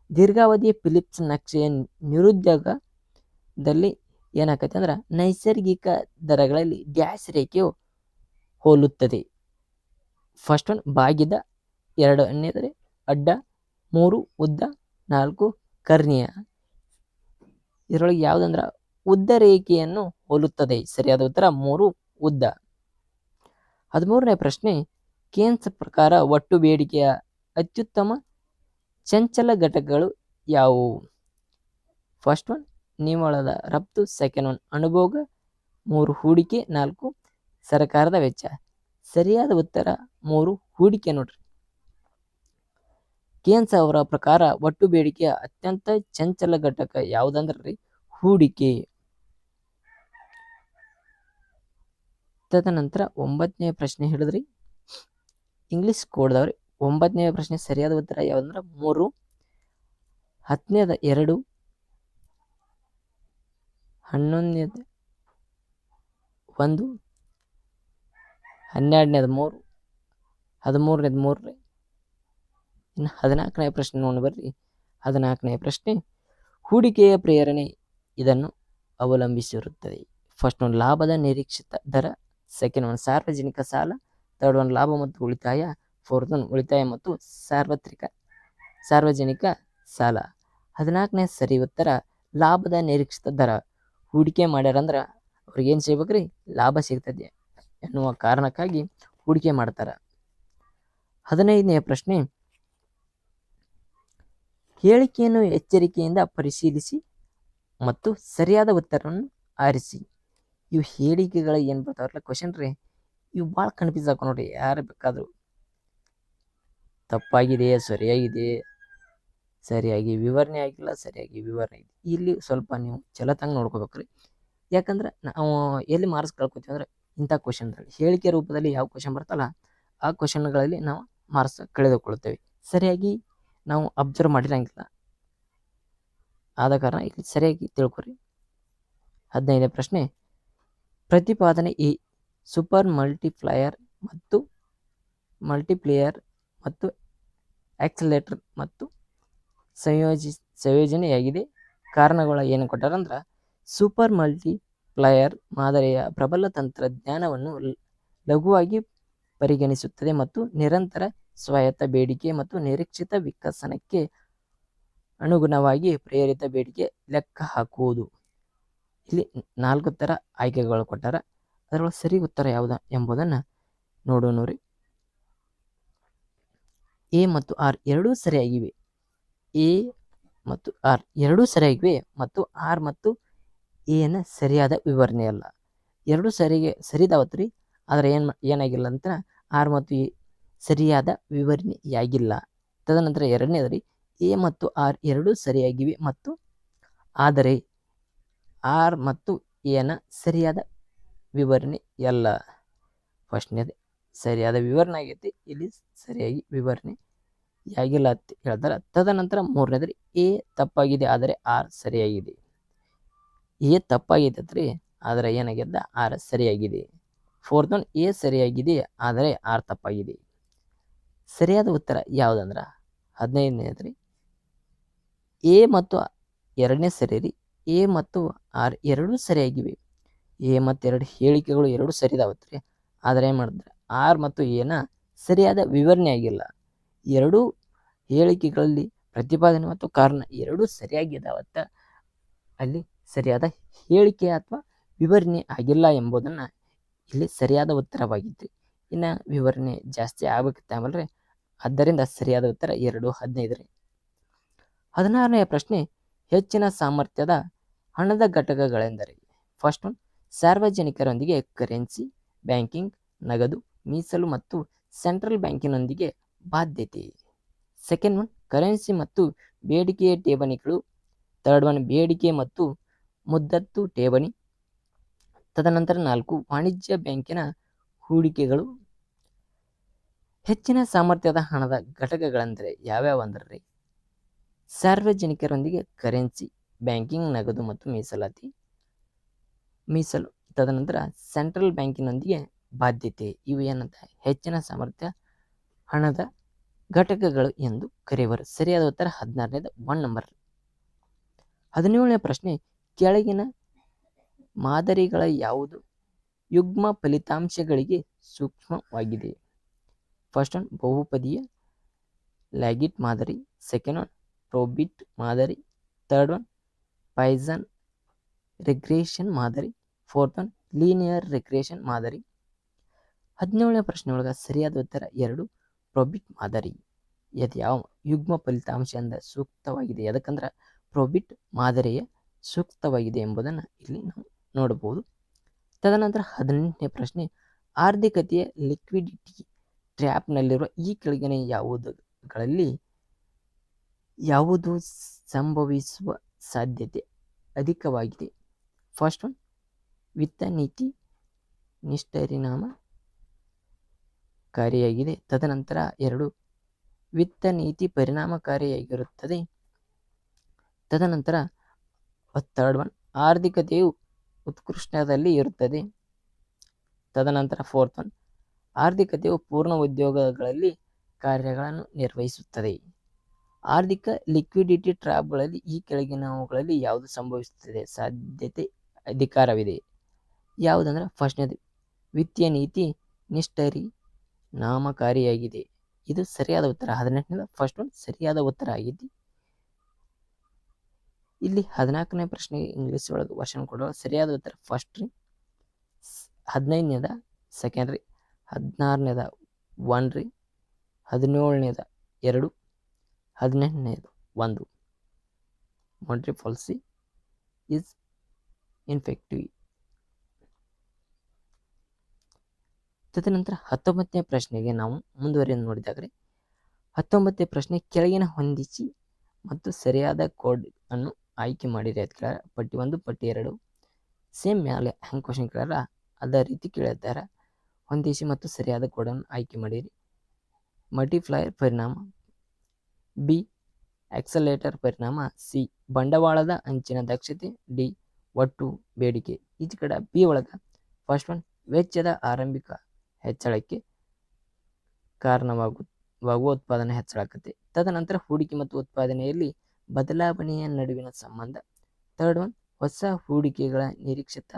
ದೀರ್ಘಾವಧಿಯ ಫಿಲಿಪ್ಸ್ ನಕ್ಷೆಯ ನಿರುದ್ಯೋಗದಲ್ಲಿ ಏನಾಕೈತೆ ಅಂದ್ರೆ ನೈಸರ್ಗಿಕ ದರಗಳಲ್ಲಿ ಡ್ಯಾಶ್ ರೇಖೆಯು ಹೋಲುತ್ತದೆ. ಫಸ್ಟ್ ಒನ್ ಬಾಗಿದ, 2ನೇದರೆ ಅಡ್ಡ, 3 ಉದ್ದ, 4 ಕರ್ಣೀಯ. ಇದರೊಳಗೆ ಯಾವುದಂದ್ರೆ ಉದ್ದ ರೇಖೆಯನ್ನು ಹೋಲುತ್ತದೆ. ಸರಿಯಾದ ಉತ್ತರ 3 ಉದ್ದ. 13ನೇ ಪ್ರಶ್ನೆ, ಕೇನ್ಸ್ ಪ್ರಕಾರ ಒಟ್ಟು ಬೇಡಿಕೆಯ ಅತ್ಯುತ್ತಮ ಚಂಚಲ ಘಟಕಗಳು ಯಾವುವು? ಫಸ್ಟ್ ಒನ್ ನಿವ್ವಳದ ರಫ್ತು. Second one ಅನುಭೋಗ. 3 ಹೂಡಿಕೆ. 4 ಸರ್ಕಾರದ ವೆಚ್ಚ. ಸರಿಯಾದ ಉತ್ತರ 3 ಹೂಡಿಕೆ ನೋಡ್ರಿ. ಕೇನ್ಸ್ ಅವರ ಪ್ರಕಾರ ಒಟ್ಟು ಬೇಡಿಕೆಯ ಅತ್ಯಂತ ಚಂಚಲ ಘಟಕ ಯಾವುದಂದ್ರಿ ಹೂಡಿಕೆ. ತದನಂತರ 9ನೇ ಪ್ರಶ್ನೆ ಹಿಡಿದ್ರಿ ಇಂಗ್ಲಿಷ್ ಕೋಡ್ದವ್ರಿ. 9ನೇ ಪ್ರಶ್ನೆ ಸರಿಯಾದ ಉತ್ತರ ಯಾವುದಂದ್ರೆ 3. 10ನೇದ 2. 11ನೇದ 1. 12ನೇದ 3. 13ನೇದ 3. ಇನ್ನು 14ನೇ ಪ್ರಶ್ನೆ ನೋಡಿ ಬರ್ರಿ. 14ನೇ ಪ್ರಶ್ನೆ, ಹೂಡಿಕೆಯ ಪ್ರೇರಣೆ ಇದನ್ನು ಅವಲಂಬಿಸಿರುತ್ತದೆ. ಫಸ್ಟ್ ಒಂದು ಲಾಭದ ನಿರೀಕ್ಷಿತ ದರ. ಸೆಕೆಂಡ್ ಒನ್ ಸಾರ್ವಜನಿಕ ಸಾಲ. 3rd ಒನ್ ಲಾಭ ಮತ್ತು ಉಳಿತಾಯ. 4th ಒನ್ ಉಳಿತಾಯ ಮತ್ತು ಸಾರ್ವಜನಿಕ ಸಾಲ. 14ನೇ ಸರಿ ಉತ್ತರ ಲಾಭದ ನಿರೀಕ್ಷಿತ ದರ. ಹೂಡಿಕೆ ಮಾಡ್ಯಾರಂದ್ರೆ ಅವ್ರಿಗೇನು ಸಿಗ್ಬೇಕ್ರಿ, ಲಾಭ ಸಿಗ್ತದೆ ಎನ್ನುವ ಕಾರಣಕ್ಕಾಗಿ ಹೂಡಿಕೆ ಮಾಡ್ತಾರೆ. 15ನೇ ಪ್ರಶ್ನೆ, ಹೇಳಿಕೆಯನ್ನು ಎಚ್ಚರಿಕೆಯಿಂದ ಪರಿಶೀಲಿಸಿ ಮತ್ತು ಸರಿಯಾದ ಉತ್ತರವನ್ನು ಆರಿಸಿ. ಇವು ಹೇಳಿಕೆಗಳು ಏನು ಬರ್ತಾವಲ್ಲ ಕ್ವಶನ್ ರೀ, ಇವು ಭಾಳ ಕನ್ಫ್ಯೂಸ್ ಆಗ ನೋಡ್ರಿ. ಯಾರು ಬೇಕಾದರೂ ತಪ್ಪಾಗಿದೆ, ಸರಿಯಾಗಿದೆ, ಸರಿಯಾಗಿ ವಿವರಣೆ ಆಗಿಲ್ಲ, ಸರಿಯಾಗಿ ವಿವರಣೆ ಇದೆ. ಇಲ್ಲಿ ಸ್ವಲ್ಪ ನೀವು ಚಲತಂಗ ನೋಡ್ಕೋಬೇಕ್ರಿ. ಯಾಕಂದ್ರೆ ನಾವು ಎಲ್ಲಿ ಮಾರ್ಕ್ಸ್ ಕಳ್ಕೊತೀವಿ ಅಂದ್ರೆ ಇಂಥ ಕ್ವಶನ್ಗಳಲ್ಲಿ ಹೇಳಿಕೆ ರೂಪದಲ್ಲಿ ಯಾವ ಕ್ವಶನ್ ಬರ್ತಲ್ಲ ಆ ಕ್ವಶನ್ಗಳಲ್ಲಿ ನಾವು ಮಾರ್ಕ್ಸ್ ಕಳೆದುಕೊಳ್ಳುತ್ತೇವೆ. ಸರಿಯಾಗಿ ನಾವು ಅಬ್ಸರ್ವ್ ಮಾಡಿರಂಗಿಲ್ಲ. ಆದ ಕಾರಣ ಇಲ್ಲಿ ಸರಿಯಾಗಿ ತಿಳ್ಕೊರಿ. 15ನೇ ಪ್ರಶ್ನೆ, ಪ್ರತಿಪಾದನೆ ಎ ಸೂಪರ್ ಮಲ್ಟಿಪ್ಲೇಯರ್ ಮತ್ತು ಆಕ್ಸಿಲೇಟರ್ ಮತ್ತು ಸಂಯೋಜನೆಯಾಗಿದೆ. ಕಾರಣಗಳು ಏನು ಕೊಟ್ಟಾರಂದ್ರೆ ಸೂಪರ್ ಮಲ್ಟಿಪ್ಲೈಯರ್ ಮಾದರಿಯ ಪ್ರಬಲ ತಂತ್ರಜ್ಞಾನವನ್ನು ಲಘುವಾಗಿ ಪರಿಗಣಿಸುತ್ತದೆ ಮತ್ತು ನಿರಂತರ ಸ್ವಾಯತ್ತ ಬೇಡಿಕೆ ಮತ್ತು ನಿರೀಕ್ಷಿತ ವಿಕಸನಕ್ಕೆ ಅನುಗುಣವಾಗಿ ಪ್ರೇರಿತ ಬೇಡಿಕೆ ಲೆಕ್ಕ ಹಾಕುವುದು. ಇಲ್ಲಿ 4 ಥರ ಆಯ್ಕೆಗಳು ಕೊಟ್ಟಾರ. ಅದರೊಳಗೆ ಸರಿ ಉತ್ತರ ಯಾವುದು ಎಂಬುದನ್ನು ನೋಡೋಣ. ಎ ಮತ್ತು ಆರ್ ಎರಡೂ ಸರಿಯಾಗಿವೆ. ಎ ಮತ್ತು ಆರ್ ಎರಡೂ ಸರಿಯಾಗಿವೆ ಮತ್ತು ಆರ್ ಮತ್ತು ಎನ ಸರಿಯಾದ ವಿವರಣೆ ಅಲ್ಲ. ಎರಡೂ ಸರಿದಾವತ್ರಿ. ಆದರೆ ಏನಾಗಿಲ್ಲ ಅಂತ ಆರ್ ಮತ್ತು ಎ ಸರಿಯಾದ ವಿವರಣೆಯಾಗಿಲ್ಲ. ತದನಂತರ ಎರಡನೇದ್ರಿ ಎ ಮತ್ತು ಆರ್ ಎರಡೂ ಸರಿಯಾಗಿವೆ ಮತ್ತು ಆದರೆ ಆರ್ ಮತ್ತು ಎನ ಸರಿಯಾದ ವಿವರಣೆ ಅಲ್ಲ. ಫಸ್ಟ್ನೇದು ಸರಿಯಾದ ವಿವರಣೆ ಆಗೈತಿ, ಇಲ್ಲಿ ಸರಿಯಾಗಿ ವಿವರಣೆ ಆಗಿಲ್ಲ ಅಂತ ಹೇಳ್ತಾರೆ. ತದನಂತರ ಮೂರನೇದ್ರಿ ಎ ತಪ್ಪಾಗಿದೆ ಆದರೆ ಆರ್ ಸರಿಯಾಗಿದೆ. ಎ ತಪ್ಪಾಗೈತತ್ರಿ, ಆದರೆ ಏನಾಗಿದೆ ಆರ್ ಸರಿಯಾಗಿದೆ. ಫೋರ್ತ್ ಒನ್ ಎ ಸರಿಯಾಗಿದೆ ಆದರೆ ಆರ್ ತಪ್ಪಾಗಿದೆ. ಸರಿಯಾದ ಉತ್ತರ ಯಾವುದಂದ್ರೆ 15ನೇದ್ರಿ ಎ ಮತ್ತು ಎರಡನೇ ಸರಿ ರೀ. ಎ ಮತ್ತು ಆರ್ ಎರಡೂ ಸರಿಯಾಗಿವೆ. ಎ ಮತ್ತು ಎರಡು ಹೇಳಿಕೆಗಳು ಎರಡು ಸರಿದಾವತ್ರಿ. ಆದರೆ ಏನು ಮಾಡಿದ್ರೆ ಆರ್ ಮತ್ತು ಎನ ಸರಿಯಾದ ವಿವರಣೆ ಆಗಿಲ್ಲ. ಎರಡೂ ಹೇಳಿಕೆಗಳಲ್ಲಿ ಪ್ರತಿಪಾದನೆ ಮತ್ತು ಕಾರಣ ಎರಡೂ ಸರಿಯಾಗಿದ್ದಾವತ್ತ, ಅಲ್ಲಿ ಸರಿಯಾದ ಹೇಳಿಕೆ ಅಥವಾ ವಿವರಣೆ ಆಗಿಲ್ಲ ಎಂಬುದನ್ನು ಇಲ್ಲಿ ಸರಿಯಾದ ಉತ್ತರವಾಗಿತ್ತು. ಇನ್ನು ವಿವರಣೆ ಜಾಸ್ತಿ ಆಗ್ಬೇಕಿತ್ತಾಮಲ್ರಿ, ಆದ್ದರಿಂದ ಸರಿಯಾದ ಉತ್ತರ 2, 15. 16ನೇ ಪ್ರಶ್ನೆ, ಹೆಚ್ಚಿನ ಸಾಮರ್ಥ್ಯದ ಹಣದ ಘಟಕಗಳೆಂದರೆ? ಫಸ್ಟ್ ಒನ್ ಸಾರ್ವಜನಿಕರೊಂದಿಗೆ ಕರೆನ್ಸಿ, ಬ್ಯಾಂಕಿಂಗ್, ನಗದು, ಮೀಸಲು ಮತ್ತು ಸೆಂಟ್ರಲ್ ಬ್ಯಾಂಕಿನೊಂದಿಗೆ ಬಾಧ್ಯತೆ. ಸೆಕೆಂಡ್ ಒನ್ ಕರೆನ್ಸಿ ಮತ್ತು ಬೇಡಿಕೆಯ ಠೇವಣಿಗಳು. ಥರ್ಡ್ ಒನ್ ಬೇಡಿಕೆ ಮತ್ತು ಮುದ್ದತ್ತು ಠೇವಣಿ. ತದನಂತರ 4 ವಾಣಿಜ್ಯ ಬ್ಯಾಂಕಿನ ಹೂಡಿಕೆಗಳು. ಹೆಚ್ಚಿನ ಸಾಮರ್ಥ್ಯದ ಹಣದ ಘಟಕಗಳೆಂದರೆ ಯಾವ್ಯಾವ ಅಂದ್ರೆ ಸಾರ್ವಜನಿಕರೊಂದಿಗೆ ಕರೆನ್ಸಿ, ಬ್ಯಾಂಕಿಂಗ್, ನಗದು ಮತ್ತು ಮೀಸಲು. ತದನಂತರ ಸೆಂಟ್ರಲ್ ಬ್ಯಾಂಕಿನೊಂದಿಗೆ ಬಾಧ್ಯತೆ. ಇವು ಏನಂತ ಹೆಚ್ಚಿನ ಸಾಮರ್ಥ್ಯ ಹಣದ ಘಟಕಗಳು ಎಂದು ಕರೆಯುವರು. ಸರಿಯಾದ ಉತ್ತರ 16ನೇದು 1 ನಂಬರ್. 17ನೇ ಪ್ರಶ್ನೆ, ಕೆಳಗಿನ ಮಾದರಿಗಳ ಯಾವುದು ಯುಗ್ಮ ಫಲಿತಾಂಶಗಳಿಗೆ ಸೂಕ್ಷ್ಮವಾಗಿದೆ? ಫಸ್ಟ್ ಒನ್ ಬಹುಪದೀಯ ಲ್ಯಾಗಿಟ್ ಮಾದರಿ. ಸೆಕೆಂಡ್ ಒನ್ ಪ್ರೋಬಿಟ್ ಮಾದರಿ. ಥರ್ಡ್ ಒನ್ ಪಾಯ್ಸನ್ ರಿಗ್ರೆಷನ್ ಮಾದರಿ. ಫೋರ್ತ್ ಒನ್ ಲೀನಿಯರ್ ರಿಗ್ರೆಷನ್ ಮಾದರಿ. 17ನೇ ಪ್ರಶ್ನೆ ಒಳಗೆ ಸರಿಯಾದ ಉತ್ತರ 2 ಪ್ರೋಬಿಟ್ ಮಾದರಿ. ಇದು ಯಾವ ಯುಗ್ಮ ಫಲಿತಾಂಶದಿಂದ ಸೂಕ್ತವಾಗಿದೆ? ಯಾಕಂದ್ರೆ ಪ್ರೋಬಿಟ್ ಮಾದರಿಯ ಸೂಕ್ತವಾಗಿದೆ ಎಂಬುದನ್ನು ಇಲ್ಲಿ ನಾವು ನೋಡಬಹುದು. ತದನಂತರ 18ನೇ ಪ್ರಶ್ನೆ, ಆರ್ಥಿಕತೆಯ ಲಿಕ್ವಿಡಿಟಿ ಟ್ರ್ಯಾಪ್ನಲ್ಲಿರುವ ಈ ಕೆಳಗಿನ ಯಾವುದುಗಳಲ್ಲಿ ಯಾವುದು ಸಂಭವಿಸುವ ಸಾಧ್ಯತೆ ಅಧಿಕವಾಗಿದೆ? ಫಸ್ಟ್ ಒನ್ ವಿತ್ತ ನೀತಿ ನಿಷ್ಪರಿಣಾಮಕಾರಿಯಾಗಿದೆ. ತದನಂತರ 2 ವಿತ್ತ ನೀತಿ ಪರಿಣಾಮಕಾರಿಯಾಗಿರುತ್ತದೆ. ತದನಂತರ ಥರ್ಡ್ ಒನ್ ಆರ್ಥಿಕತೆಯು ಉತ್ಕೃಷ್ಟದಲ್ಲಿ ಇರುತ್ತದೆ. ತದನಂತರ ಫೋರ್ತ್ ಒನ್ ಆರ್ಥಿಕತೆಯು ಪೂರ್ಣ ಉದ್ಯೋಗಗಳಲ್ಲಿ ಕಾರ್ಯಗಳನ್ನು ನಿರ್ವಹಿಸುತ್ತದೆ. ಆರ್ಥಿಕ ಲಿಕ್ವಿಡಿಟಿ ಟ್ರ್ಯಾಪ್ಗಳಲ್ಲಿ ಈ ಕೆಳಗಿನವುಗಳಲ್ಲಿ ಯಾವುದು ಸಂಭವಿಸುತ್ತದೆ ಸಾಧ್ಯತೆ ಅಧಿಕಾರವಿದೆ? ಯಾವುದಂದ್ರೆ ಫಸ್ಟ್ನೇದು ವಿತ್ತೀಯ ನೀತಿ ನಿಷ್ಪರಿಣಾಮಕಾರಿಯಾಗಿದೆ. ಇದು ಸರಿಯಾದ ಉತ್ತರ. 18ನೇದು ಫಸ್ಟ್ ಒನ್ ಸರಿಯಾದ ಉತ್ತರ ಆಗಿದೆ. ಇಲ್ಲಿ 14ನೇ ಪ್ರಶ್ನೆಗೆ ಇಂಗ್ಲಿಷ್ ಒಳಗೆ ವರ್ಷನ್ ಕೊಡುವ ಸರಿಯಾದ ಉತ್ತರ ಫಸ್ಟ್ ರೀ. 15ನೇದ ಸೆಕೆಂಡ್ ರೀ. 16ನೇದ 1 ರೀ. 17ನೇದ 2. 18ನೇದು 1. ಮಾಂಟ್ರಿ ಪಾಲಿಸಿ ಈಸ್ ಇನ್ಫೆಕ್ಟಿವ್. ತದನಂತರ 19ನೇ ಪ್ರಶ್ನೆಗೆ ನಾವು ಮುಂದುವರಿದು ನೋಡಿದಾಗ್ರೆ 19ನೇ ಪ್ರಶ್ನೆ, ಕೆಳಗಿನ ಹೊಂದಿಸಿ ಮತ್ತು ಸರಿಯಾದ ಕೋಡ್ ಅನ್ನು ಆಯ್ಕೆ ಮಾಡಿರಿ. ಪಟ್ಟಿ 1 ಪಟ್ಟಿ 2. ಸೇಮ್ ಮ್ಯಾಲೆ ಹೆಂಗೆ ಕ್ವಶನ್ ಕೇಳಾರ ಅದೇ ರೀತಿ ಕೇಳಿದ್ದಾರೆ. ಹೊಂದಿಸಿ ಮತ್ತು ಸರಿಯಾದ ಕೋಡನ್ನು ಆಯ್ಕೆ ಮಾಡಿರಿ. ಮಲ್ಟಿಪ್ಲೈಯರ್ ಪರಿಣಾಮ, ಬಿ ಆಕ್ಸಲೇಟರ್ ಪರಿಣಾಮ, ಸಿ ಬಂಡವಾಳದ ಅಂಚಿನ ದಕ್ಷತೆ, ಡಿ ಒಟ್ಟು ಬೇಡಿಕೆ. ಈಚೆ ಕಡೆ ಬಿ ಒಳಗೆ ಫಸ್ಟ್ ಒನ್ ವೆಚ್ಚದ ಆರಂಭಿಕ ಹೆಚ್ಚಳಕ್ಕೆ ಕಾರಣವಾಗುವ ಉತ್ಪಾದನೆ ಹೆಚ್ಚಳ ಆಗುತ್ತೆ. ತದನಂತರ ಹೂಡಿಕೆ ಮತ್ತು ಉತ್ಪಾದನೆಯಲ್ಲಿ ಬದಲಾವಣೆಯ ನಡುವಿನ ಸಂಬಂಧ. ಥರ್ಡ್ ಒನ್ ಹೊಸ ಹೂಡಿಕೆಗಳ ನಿರೀಕ್ಷಿತ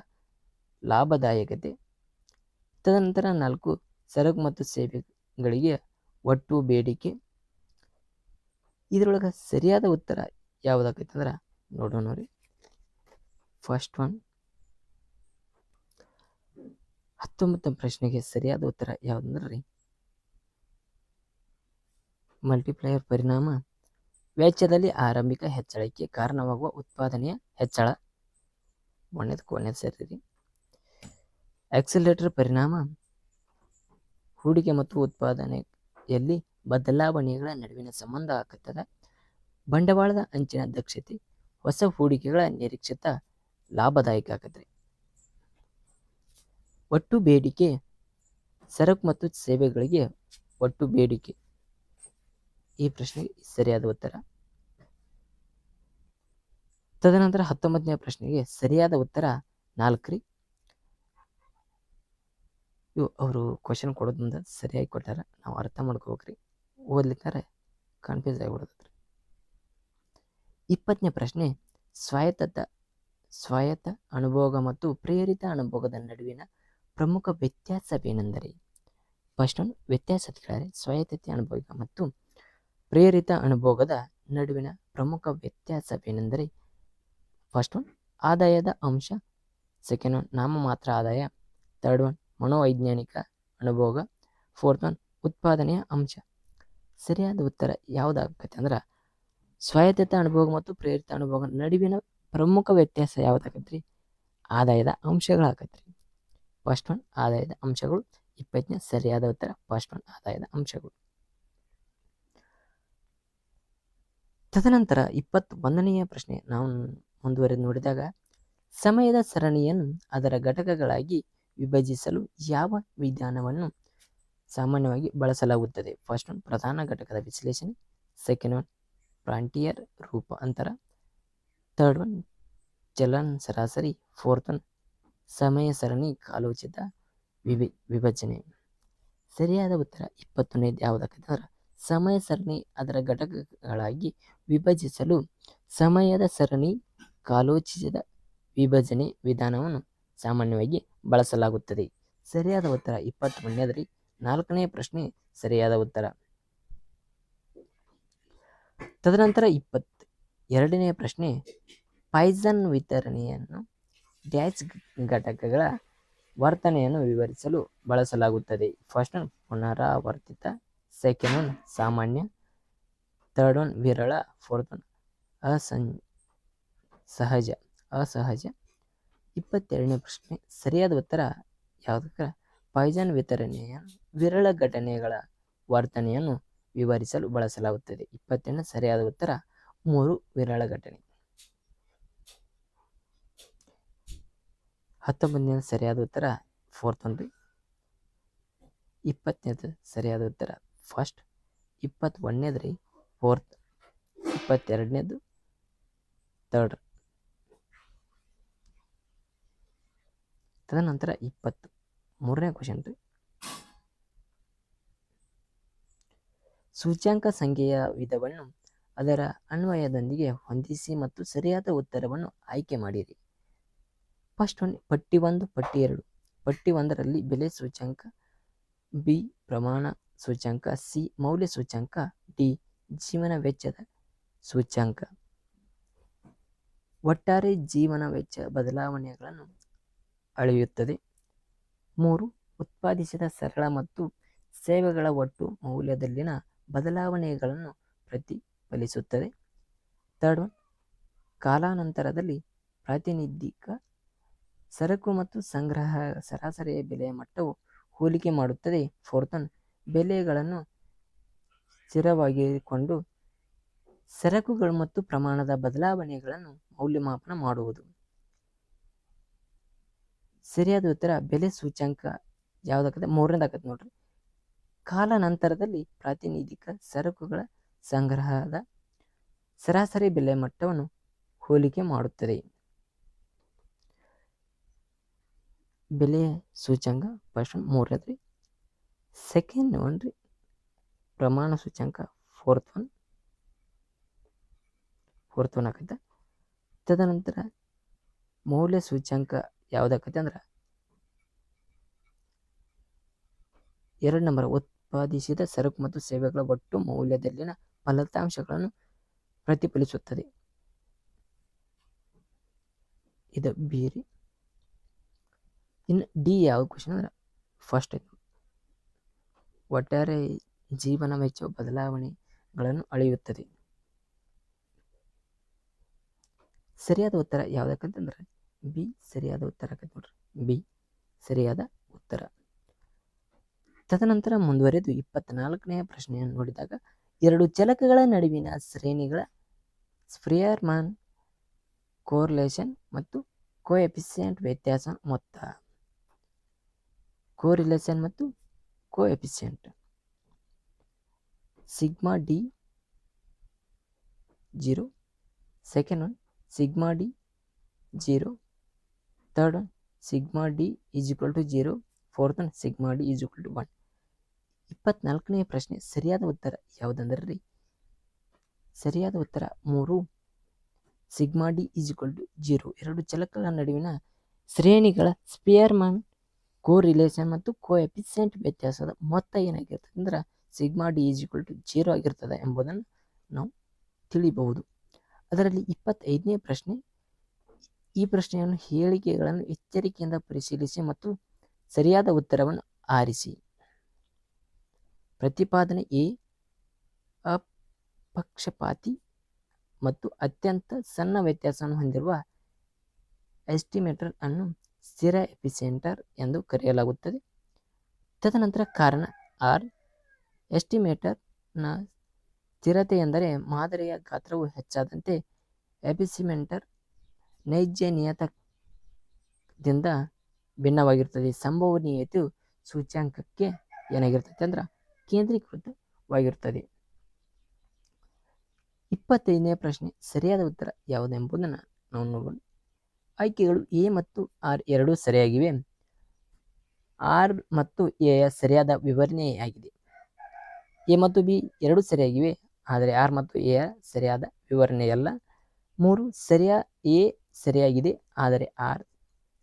ಲಾಭದಾಯಕತೆ. ತದನಂತರ 4 ಸರಕು ಮತ್ತು ಸೇವೆಗಳಿಗೆ ಒಟ್ಟು ಬೇಡಿಕೆ. ಇದರೊಳಗೆ ಸರಿಯಾದ ಉತ್ತರ ಯಾವುದಾಗೈತೆ ಅಂದ್ರೆ ನೋಡೋಣ ರೀ. ಫಸ್ಟ್ ಒನ್ 19ನೇ ಪ್ರಶ್ನೆಗೆ ಸರಿಯಾದ ಉತ್ತರ ಯಾವುದಂದ್ರೆ ರೀ ಮಲ್ಟಿಪ್ಲೈಯರ್ ಪರಿಣಾಮ ವೆಚ್ಚದಲ್ಲಿ ಆರಂಭಿಕ ಹೆಚ್ಚಳಕ್ಕೆ ಕಾರಣವಾಗುವ ಉತ್ಪಾದನೆಯ ಹೆಚ್ಚಳ. ಕೊನೆಯದು ಸರಿ ರೀ. ಆಕ್ಸಿಲೇಟರ್ ಪರಿಣಾಮ ಹೂಡಿಕೆ ಮತ್ತು ಉತ್ಪಾದನೆಯಲ್ಲಿ ಬದಲಾವಣೆಗಳ ನಡುವಿನ ಸಂಬಂಧ ಆಗುತ್ತದೆ. ಬಂಡವಾಳದ ಅಂಚಿನ ದಕ್ಷತೆ ಹೊಸ ಹೂಡಿಕೆಗಳ ನಿರೀಕ್ಷಿತ ಲಾಭದಾಯಕ ಆಗತ್ರಿ. ಒಟ್ಟು ಬೇಡಿಕೆ ಸರಕು ಮತ್ತು ಸೇವೆಗಳಿಗೆ ಒಟ್ಟು ಬೇಡಿಕೆ. ಈ ಪ್ರಶ್ನೆಗೆ ಸರಿಯಾದ ಉತ್ತರ. ತದನಂತರ 19ನೇ ಪ್ರಶ್ನೆಗೆ ಸರಿಯಾದ ಉತ್ತರ 4 ರೀ. ಇವು ಅವರು ಕ್ವಶನ್ ಕೊಡೋದ್ ಮುಂದೆ ಸರಿಯಾಗಿ ಕೊಟ್ಟಾರ, ನಾವು ಅರ್ಥ ಮಾಡ್ಕೋಬೇಕ್ರಿ. ಓದ್ಲಿಕ್ಕಾರೆ ಕನ್ಫ್ಯೂಸ್ ಆಗಿಬಿಡ್ತೈತ್ರಿ. 20ನೇ ಪ್ರಶ್ನೆ ಸ್ವಾಯತ್ತ ಅನುಭೋಗ ಮತ್ತು ಪ್ರೇರಿತ ಅನುಭೋಗದ ನಡುವಿನ ಪ್ರಮುಖ ವ್ಯತ್ಯಾಸವೇನೆಂದರೆ. ಫಸ್ಟ್ ಒನ್ ವ್ಯತ್ಯಾಸ ಕೇಳಿದರೆ ಸ್ವಾಯತ್ತತೆ ಅನುಭೋಗ ಮತ್ತು ಪ್ರೇರಿತ ಅನುಭೋಗದ ನಡುವಿನ ಪ್ರಮುಖ ವ್ಯತ್ಯಾಸವೇನೆಂದರೆ. ಫಸ್ಟ್ ಒನ್ ಆದಾಯದ ಅಂಶ, ಸೆಕೆಂಡ್ ಒನ್ ನಾಮಮಾತ್ರ ಆದಾಯ, ಥರ್ಡ್ ಒನ್ ಮನೋವೈಜ್ಞಾನಿಕ ಅನುಭೋಗ, ಫೋರ್ತ್ ಒನ್ ಉತ್ಪಾದನೆಯ ಅಂಶ. ಸರಿಯಾದ ಉತ್ತರ ಯಾವುದಾಗತ್ತೆ ಅಂದ್ರೆ ಸ್ವಾಯತ್ತ ಅನುಭೋಗ ಮತ್ತು ಪ್ರೇರಿತ ಅನುಭೋಗ ನಡುವಿನ ಪ್ರಮುಖ ವ್ಯತ್ಯಾಸ ಯಾವುದಾಗತ್ರಿ ಆದಾಯದ ಅಂಶಗಳಾಗತ್ರಿ. ಫಸ್ಟ್ ಒನ್ ಆದಾಯದ ಅಂಶಗಳು. 20ನೇ ಸರಿಯಾದ ಉತ್ತರ ಫಸ್ಟ್ ಒನ್ ಆದಾಯದ ಅಂಶಗಳು. ತದನಂತರ 21ನೆಯ ಪ್ರಶ್ನೆ ನಾವು ಮುಂದುವರೆದು ನೋಡಿದಾಗ ಸಮಯದ ಸರಣಿಯನ್ನು ಅದರ ಘಟಕಗಳಾಗಿ ವಿಭಜಿಸಲು ಯಾವ ವಿಧಾನವನ್ನು ಸಾಮಾನ್ಯವಾಗಿ ಬಳಸಲಾಗುತ್ತದೆ. ಫಸ್ಟ್ ಒನ್ ಪ್ರಧಾನ ಘಟಕದ ವಿಶ್ಲೇಷಣೆ, ಸೆಕೆಂಡ್ ಒನ್ ಫ್ರಾಂಟಿಯರ್ ರೂಪಾಂತರ, ಥರ್ಡ್ ಒನ್ ಚಲನ್ ಸರಾಸರಿ, ಫೋರ್ತ್ ಒನ್ ಸಮಯ ಸರಣಿ ಕಾಲೋಚಿತ ವಿಭಜನೆ. ಸರಿಯಾದ ಉತ್ತರ 21ನೇದು ಯಾವುದಾಗತ್ತೆ ಅಂದ್ರೆ ಸಮಯ ಸರಣಿ ಅದರ ಘಟಕಗಳಾಗಿ ವಿಭಜಿಸಲು ಸಮಯದ ಸರಣಿ ಕಾಲೋಚಿತ ವಿಭಜನೆ ವಿಧಾನವನ್ನು ಸಾಮಾನ್ಯವಾಗಿ ಬಳಸಲಾಗುತ್ತದೆ. ಸರಿಯಾದ ಉತ್ತರ 21ನೇದ್ರಿ. 4ನೇ ಪ್ರಶ್ನೆ ಸರಿಯಾದ ಉತ್ತರ. ತದನಂತರ 22ನೇ ಪ್ರಶ್ನೆ ಪಾಯ್ಸನ್ ವಿತರಣೆಯನ್ನು ಡ್ಯಾಶ್ ಘಟಕಗಳ ವರ್ತನೆಯನ್ನು ವಿವರಿಸಲು ಬಳಸಲಾಗುತ್ತದೆ. ಫಸ್ಟ್ ಒನ್ ಪುನರಾವರ್ತಿತ, ಸೆಕೆಂಡ್ ಒನ್ ಸಾಮಾನ್ಯ, ಥರ್ಡ್ ಒನ್ ವಿರಳ, ಫೋರ್ತ್ ಒನ್ ಅಸಹಜ. 22ನೇ ಪ್ರಶ್ನೆ ಸರಿಯಾದ ಉತ್ತರ ಯಾವುದಕ್ಕೆ ಪಾಯ್ಸನ್ ವಿತರಣೆಯ ವಿರಳ ಘಟನೆಗಳ ವರ್ತನೆಯನ್ನು ವಿವರಿಸಲು ಬಳಸಲಾಗುತ್ತದೆ. 22ನೇ ಸರಿಯಾದ ಉತ್ತರ 3 ವಿರಳ ಘಟನೆ. 19ನೇ ಸರಿಯಾದ ಉತ್ತರ ಫೋರ್ತ್ ಒನ್ ರೀ. 20ನೇದು ಸರಿಯಾದ ಉತ್ತರ ಫಸ್ಟ್, 21ನೇದು ರೀ ಫೋರ್ತ್, 22ನೇದು ಥರ್ಡ್. ತದನಂತರ 23ನೇ ಕ್ವಶನ್ ರೀ. ಸೂಚ್ಯಂಕ ಸಂಖ್ಯೆಯ ವಿಧವನ್ನು ಅದರ ಅನ್ವಯದೊಂದಿಗೆ ಹೊಂದಿಸಿ ಮತ್ತು ಸರಿಯಾದ ಉತ್ತರವನ್ನು ಆಯ್ಕೆ ಮಾಡಿರಿ. ಫಸ್ಟ್ ಒನ್ ಪಟ್ಟಿ 1, ಪಟ್ಟಿ 2. ಪಟ್ಟಿ 1ರಲ್ಲಿ ಬೆಲೆ ಸೂಚ್ಯಂಕ, ಬಿ ಪ್ರಮಾಣ ಸೂಚ್ಯಂಕ, ಸಿ ಮೌಲ್ಯ ಸೂಚ್ಯಂಕ, ಡಿ ಜೀವನ ವೆಚ್ಚದ ಸೂಚ್ಯಂಕ. ಒಟ್ಟಾರೆ ಜೀವನ ವೆಚ್ಚ ಬದಲಾವಣೆಗಳನ್ನು ಅಳೆಯುತ್ತದೆ. 3 ಉತ್ಪಾದಿಸಿದ ಸರಳ ಮತ್ತು ಸೇವೆಗಳ ಒಟ್ಟು ಮೌಲ್ಯದಲ್ಲಿನ ಬದಲಾವಣೆಗಳನ್ನು ಪ್ರತಿಫಲಿಸುತ್ತದೆ. ಥರ್ಡ್ ಒನ್ ಕಾಲಾನಂತರದಲ್ಲಿ ಪ್ರಾತಿನಿಧಿಕ ಸರಕು ಮತ್ತು ಸಂಗ್ರಹ ಸರಾಸರಿಯ ಬೆಲೆಯ ಮಟ್ಟವು ಹೋಲಿಕೆ ಮಾಡುತ್ತದೆ. ಫೋರ್ತ್ ಒನ್ ಬೆಲೆಗಳನ್ನು ಸ್ಥಿರವಾಗಿರಿಕೊಂಡು ಸರಕುಗಳು ಮತ್ತು ಪ್ರಮಾಣದ ಬದಲಾವಣೆಗಳನ್ನು ಮೌಲ್ಯಮಾಪನ ಮಾಡುವುದು. ಸರಿಯಾದ ಉತ್ತರ ಬೆಲೆ ಸೂಚ್ಯಂಕ ಯಾವುದಾಗತ್ತೆ? ಮೂರನೇದಾಗತ್ತೆ ನೋಡ್ರಿ. ಕಾಲಾನಂತರದಲ್ಲಿ ಪ್ರಾತಿನಿಧಿಕ ಸರಕುಗಳ ಸಂಗ್ರಹದ ಸರಾಸರಿ ಬೆಲೆ ಮಟ್ಟವನ್ನು ಹೋಲಿಕೆ ಮಾಡುತ್ತದೆ. ಬೆಲೆಯ ಸೂಚ್ಯಂಕ ಫಸ್ಟ್ ಮೂರನೇದ್ರಿ. ಸೆಕೆಂಡ್ ಒನ್ ರೀ ಪ್ರಮಾಣ ಸೂಚ್ಯಂಕ ಫೋರ್ತ್ ಒನ್ ಆಕೈತೆ. ತದನಂತರ ಮೌಲ್ಯ ಸೂಚ್ಯಂಕ ಯಾವುದಾಕೈತೆ ಅಂದ್ರೆ 2 ನಂಬರ್ ಉತ್ಪಾದಿಸಿದ ಸರಕು ಮತ್ತು ಸೇವೆಗಳ ಒಟ್ಟು ಮೌಲ್ಯದಲ್ಲಿನ ಫಲಿತಾಂಶಗಳನ್ನು ಪ್ರತಿಫಲಿಸುತ್ತದೆ. ಇದು ಬಿ ರೀ. ಇನ್ನು ಡಿ ಯಾವ ಕ್ವಶನ್ ಅಂದ್ರೆ ಫಸ್ಟ್ ಒಟ್ಟಾರೆ ಜೀವನ ವೆಚ್ಚ ಬದಲಾವಣೆಗಳನ್ನು ಅಳೆಯುತ್ತದೆ. ಸರಿಯಾದ ಉತ್ತರ ಯಾವುದಕ್ಕಂತಂದ್ರೆ ಬಿ ಸರಿಯಾದ ಉತ್ತರ ಆಕೈತೆ ನೋಡ್ರಿ. ಬಿ ಸರಿಯಾದ ಉತ್ತರ. ತದನಂತರ ಮುಂದುವರೆದು 24ನೇ ಪ್ರಶ್ನೆಯನ್ನು ನೋಡಿದಾಗ, ಎರಡು ಚಲಕಗಳ ನಡುವಿನ ಶ್ರೇಣಿಗಳ ಸ್ಪಿಯರ್ಮ್ಯಾನ್ ಕೋರಿಲೇಷನ್ ಮತ್ತು ಕೋಎಫಿಷಿಯಂಟ್ ವ್ಯತ್ಯಾಸ ಮೊತ್ತ. ಕೋರಿಲೇಷನ್ ಮತ್ತು coefficient sigma D 0, second one sigma D 0, third one sigma D is equal to 0, fourth one sigma D is equal to 1. 24ನೇ ಪ್ರಶ್ನೆ ಸರಿಯಾದ ಉತ್ತರ ಯಾವುದಂದ್ರೆ ರೀ, ಸರಿಯಾದ ಉತ್ತರ 3 sigma D is equal to 0. ಎರಡು ಚಲಕಗಳ ನಡುವಿನ ಶ್ರೇಣಿಗಳ ಸ್ಪಿಯರ್ಮ್ಯಾನ್ ಕೋರಿಲೇಷನ್ ಮತ್ತು ಕೋಎಫಿಷಿಯಂಟ್ ವ್ಯತ್ಯಾಸದ ಮೊತ್ತ ಏನಾಗಿರ್ತದೆ ಅಂದ್ರೆ sigma D is equal to 0 ಆಗಿರ್ತದೆ ಎಂಬುದನ್ನು ನಾವು ತಿಳಿಬಹುದು. ಅದರಲ್ಲಿ 25ನೇ ಪ್ರಶ್ನೆ, ಈ ಪ್ರಶ್ನೆಯನ್ನು ಹೇಳಿಕೆಗಳನ್ನು ಎಚ್ಚರಿಕೆಯಿಂದ ಪರಿಶೀಲಿಸಿ ಮತ್ತು ಸರಿಯಾದ ಉತ್ತರವನ್ನು ಆರಿಸಿ. ಪ್ರತಿಪಾದನೆ ಎ ಅಪಕ್ಷಪಾತಿ ಮತ್ತು ಅತ್ಯಂತ ಸಣ್ಣ ವ್ಯತ್ಯಾಸವನ್ನು ಹೊಂದಿರುವ ಎಸ್ಟಿಮೇಟರ್ ಅನ್ನು ಸ್ಥಿರ ಎಫಿಷಿಯೆಂಟರ್ ಎಂದು ಕರೆಯಲಾಗುತ್ತದೆ. ತದನಂತರ ಕಾರಣ ಆರ್, ಎಸ್ಟಿಮೇಟರ್ನ ಸ್ಥಿರತೆ ಎಂದರೆ ಮಾದರಿಯ ಗಾತ್ರವು ಹೆಚ್ಚಾದಂತೆ ಎಫಿಷಿಯೆಂಟರ್ ನೈಜ ನಿಯತದಿಂದ ಭಿನ್ನವಾಗಿರುತ್ತದೆ. ಸಂಭವನೀಯತೆಯು ಸೂಚ್ಯಂಕಕ್ಕೆ ಏನಾಗಿರ್ತದೆ ಅಂದ್ರೆ ಕೇಂದ್ರೀಕೃತವಾಗಿರುತ್ತದೆ. 25ನೇ ಪ್ರಶ್ನೆ ಸರಿಯಾದ ಉತ್ತರ ಯಾವುದೆಂಬುದನ್ನು ನಾವು ನೋಡೋಣ. ಆಯ್ಕೆಗಳು ಎ ಮತ್ತು ಆರ್ ಎರಡೂ ಸರಿಯಾಗಿವೆ. ಆರ್ ಮತ್ತು ಎ ಯ ಸರಿಯಾದ ವಿವರಣೆಯಾಗಿದೆ. ಎ ಮತ್ತು ಬಿ ಎರಡೂ ಸರಿಯಾಗಿವೆ, ಆದರೆ ಆರ್ ಮತ್ತು ಎ ಯ ಸರಿಯಾದ ವಿವರಣೆಯಲ್ಲ. 3 ಎ ಸರಿಯಾಗಿದೆ, ಆದರೆ ಆರ್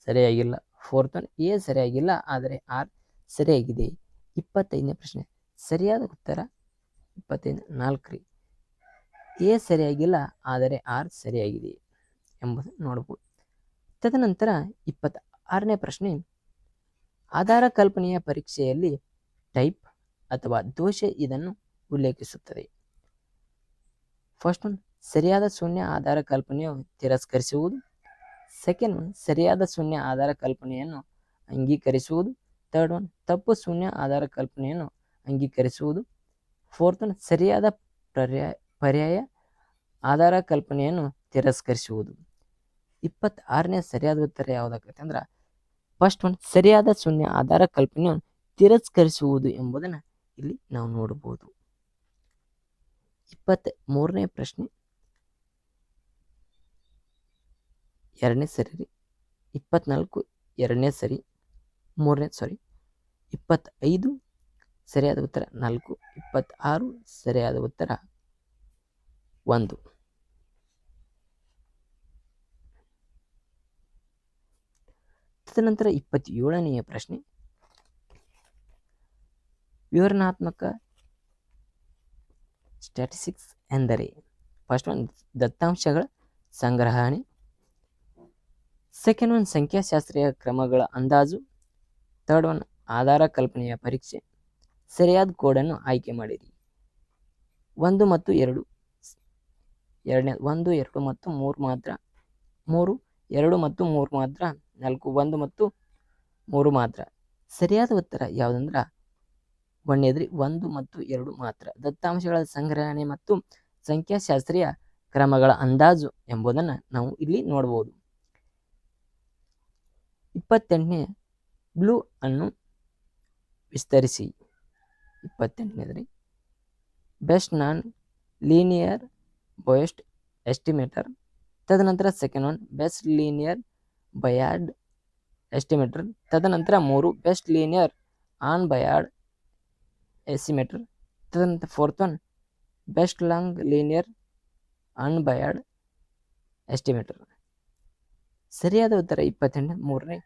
ಸರಿಯಾಗಿಲ್ಲ. ಫೋರ್ತ್ ಒನ್ ಎ ಸರಿಯಾಗಿಲ್ಲ, ಆದರೆ ಆರ್ ಸರಿಯಾಗಿದೆ. 25ನೇ ಪ್ರಶ್ನೆ ಸರಿಯಾದ ಉತ್ತರ 4 ರೀ, ಎ ಸರಿಯಾಗಿಲ್ಲ, ಆದರೆ ಆರ್ ಸರಿಯಾಗಿದೆ ಎಂಬುದನ್ನು ನೋಡಬಹುದು. ತದನಂತರ 26ನೇ ಪ್ರಶ್ನೆ, ಆಧಾರ ಕಲ್ಪನೆಯ ಪರೀಕ್ಷೆಯಲ್ಲಿ ಟೈಪ್ ಅಥವಾ ದೋಷ ಇದನ್ನು ಉಲ್ಲೇಖಿಸುತ್ತದೆ. ಫಸ್ಟ್ ಒನ್ ಸರಿಯಾದ ಶೂನ್ಯ ಆಧಾರ ಕಲ್ಪನೆಯು ತಿರಸ್ಕರಿಸುವುದು. ಸೆಕೆಂಡ್ ಒನ್ ಸರಿಯಾದ ಶೂನ್ಯ ಆಧಾರ ಕಲ್ಪನೆಯನ್ನು ಅಂಗೀಕರಿಸುವುದು. ಥರ್ಡ್ ಒನ್ ತಪ್ಪು ಶೂನ್ಯ ಆಧಾರ ಕಲ್ಪನೆಯನ್ನು ಅಂಗೀಕರಿಸುವುದು. ಫೋರ್ತ್ ಒನ್ ಸರಿಯಾದ ಪರ್ಯಾಯ ಆಧಾರ ಕಲ್ಪನೆಯನ್ನು ತಿರಸ್ಕರಿಸುವುದು. 26ನೇ ಸರಿಯಾದ ಉತ್ತರ ಯಾವುದಾಗತ್ತೆ ಅಂದ್ರೆ ಫಸ್ಟ್ ಒನ್ ಸರಿಯಾದ ಶೂನ್ಯ ಆಧಾರ ಕಲ್ಪನೆಯನ್ನು ತಿರಸ್ಕರಿಸುವುದು ಎಂಬುದನ್ನು ಇಲ್ಲಿ ನಾವು ನೋಡಬಹುದು. 23ನೇ ಪ್ರಶ್ನೆ ಎರಡನೇ ಸರಿ ರೀ. 24 ಎರಡನೇ ಸರಿ, 25 ಸರಿಯಾದ ಉತ್ತರ 4, 26 ಸರಿಯಾದ ಉತ್ತರ 1. ತದನಂತರ 27ನೆಯ ಪ್ರಶ್ನೆ, ವಿವರಣಾತ್ಮಕ ಸ್ಟ್ಯಾಟಿಸ್ಟಿಕ್ಸ್ ಎಂದರೆ ಫಸ್ಟ್ ಒನ್ ದತ್ತಾಂಶಗಳ ಸಂಗ್ರಹಣೆ. ಸೆಕೆಂಡ್ ಒನ್ ಸಂಖ್ಯಾಶಾಸ್ತ್ರೀಯ ಕ್ರಮಗಳ ಅಂದಾಜು. ಥರ್ಡ್ ಒನ್ ಆಧಾರ ಕಲ್ಪನೆಯ ಪರೀಕ್ಷೆ. ಸರಿಯಾದ ಕೋಡನ್ನು ಆಯ್ಕೆ ಮಾಡಿರಿ. 1 ಮತ್ತು 2 ಎರಡನೇ 1, 2 ಮತ್ತು 3 ಮಾತ್ರ. 3, 2 ಮತ್ತು 3 ಮಾತ್ರ. 4, 1 ಮತ್ತು 3 ಮಾತ್ರ. ಸರಿಯಾದ ಉತ್ತರ ಯಾವುದಂದ್ರೆ ಒಂದನೇದ್ರಿ 1 ಮತ್ತು 2 ಮಾತ್ರ. ದತ್ತಾಂಶಗಳ ಸಂಗ್ರಹಣೆ ಮತ್ತು ಸಂಖ್ಯಾಶಾಸ್ತ್ರೀಯ ಕ್ರಮಗಳ ಅಂದಾಜು ಎಂಬುದನ್ನು ನಾವು ಇಲ್ಲಿ ನೋಡಬಹುದು. 28ನೇ ಬ್ಲೂ ಅನ್ನು ವಿಸ್ತರಿಸಿ. 28ನೇದ್ರಿ best non linear biased estimator. ತದನಂತರ second one best linear biased estimator. ತದನಂತರ 3 best linear unbiased estimator. ತದನಂತರ fourth one best long linear unbiased estimator. ಸರಿಯಾದ ಉತ್ತರ 28 3ನೇ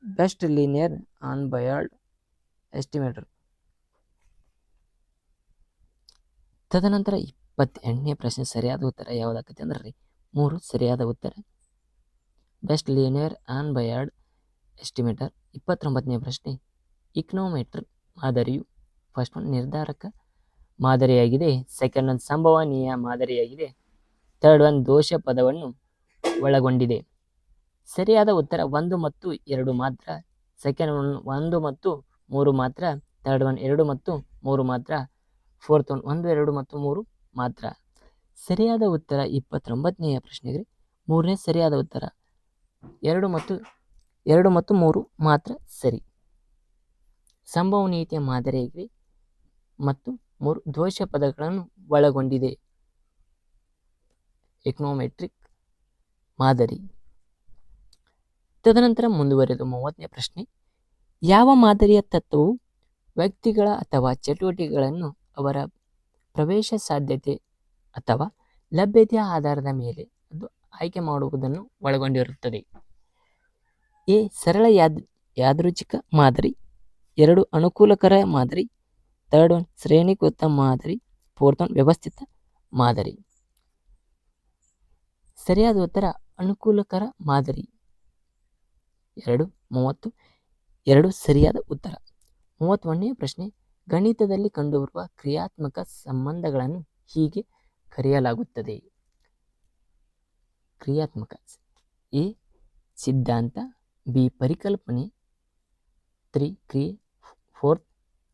best linear unbiased estimator. ತದನಂತರ 28ನೇ ಪ್ರಶ್ನೆ ಸರಿಯಾದ ಉತ್ತರ ಯಾವುದಾಗತ್ತೆ ಅಂದ್ರೆ ರೀ 3 ಸರಿಯಾದ ಉತ್ತರ ಬೆಸ್ಟ್ ಲೀನಿಯರ್ ಆನ್ ಬಯಾರ್ಡ್ ಎಸ್ಟಿಮೇಟರ್. 29ನೇ ಪ್ರಶ್ನೆ ಇಕನಾಮೆಟ್ರ್ ಮಾದರಿಯು ಫಸ್ಟ್ ಒನ್ ನಿರ್ಧಾರಕ ಮಾದರಿಯಾಗಿದೆ, ಸೆಕೆಂಡ್ ಒನ್ ಸಂಭವನೀಯ ಮಾದರಿಯಾಗಿದೆ, ಥರ್ಡ್ ಒನ್ ದೋಷ ಪದವನ್ನು ಒಳಗೊಂಡಿದೆ. ಸರಿಯಾದ ಉತ್ತರ 1 ಮತ್ತು 2 ಮಾತ್ರ, ಸೆಕೆಂಡ್ ಒನ್ 1 ಮತ್ತು 3 ಮಾತ್ರ, ಥರ್ಡ್ ಒನ್ 2 ಮತ್ತು 3 ಮಾತ್ರ, ಫೋರ್ತ್ ಒನ್ 1 2 ಮತ್ತು 3 ಮಾತ್ರ. ಸರಿಯಾದ ಉತ್ತರ 29ನೆಯ ಪ್ರಶ್ನೆಗೆ 3ನೇ ಸರಿಯಾದ ಉತ್ತರ 2 ಮತ್ತು 3 ಮಾತ್ರ ಸರಿ. ಸಂಭವನೀಯತೆಯ ಮಾದರಿಯಾಗಿದೆ ಮತ್ತು 3 ದೋಷ ಪದಗಳನ್ನು ಒಳಗೊಂಡಿದೆ ಎಕನಾಮೆಟ್ರಿಕ್ ಮಾದರಿ. ತದನಂತರ ಮುಂದುವರೆದು 30ನೇ ಪ್ರಶ್ನೆ ಯಾವ ಮಾದರಿಯ ತತ್ವವು ವ್ಯಕ್ತಿಗಳ ಅಥವಾ ಚಟುವಟಿಕೆಗಳನ್ನು ಅವರ ಪ್ರವೇಶ ಸಾಧ್ಯತೆ ಅಥವಾ ಲಭ್ಯತೆಯ ಆಧಾರದ ಮೇಲೆ ಅದು ಆಯ್ಕೆ ಮಾಡುವುದನ್ನು ಒಳಗೊಂಡಿರುತ್ತದೆ. ಎ ಸರಳ ಯಾದೃಚ್ಛಿಕ ಮಾದರಿ, 2 ಅನುಕೂಲಕರ ಮಾದರಿ, ಥರ್ಡ್ ಒನ್ ಶ್ರೇಣೀಕೃತ ಮಾದರಿ, ಫೋರ್ತ್ ಒನ್ ವ್ಯವಸ್ಥಿತ ಮಾದರಿ. ಸರಿಯಾದ ಉತ್ತರ ಅನುಕೂಲಕರ ಮಾದರಿ 2 ಸರಿಯಾದ ಉತ್ತರ. 31ನೇ ಪ್ರಶ್ನೆ ಗಣಿತದಲ್ಲಿ ಕಂಡುಬರುವ ಕ್ರಿಯಾತ್ಮಕ ಸಂಬಂಧಗಳನ್ನು ಹೀಗೆ ಕರೆಯಲಾಗುತ್ತದೆ. ಕ್ರಿಯಾತ್ಮಕ ಎ ಸಿದ್ಧಾಂತ, ಬಿ ಪರಿಕಲ್ಪನೆ, 3 ಕ್ರಿಯೆ, 4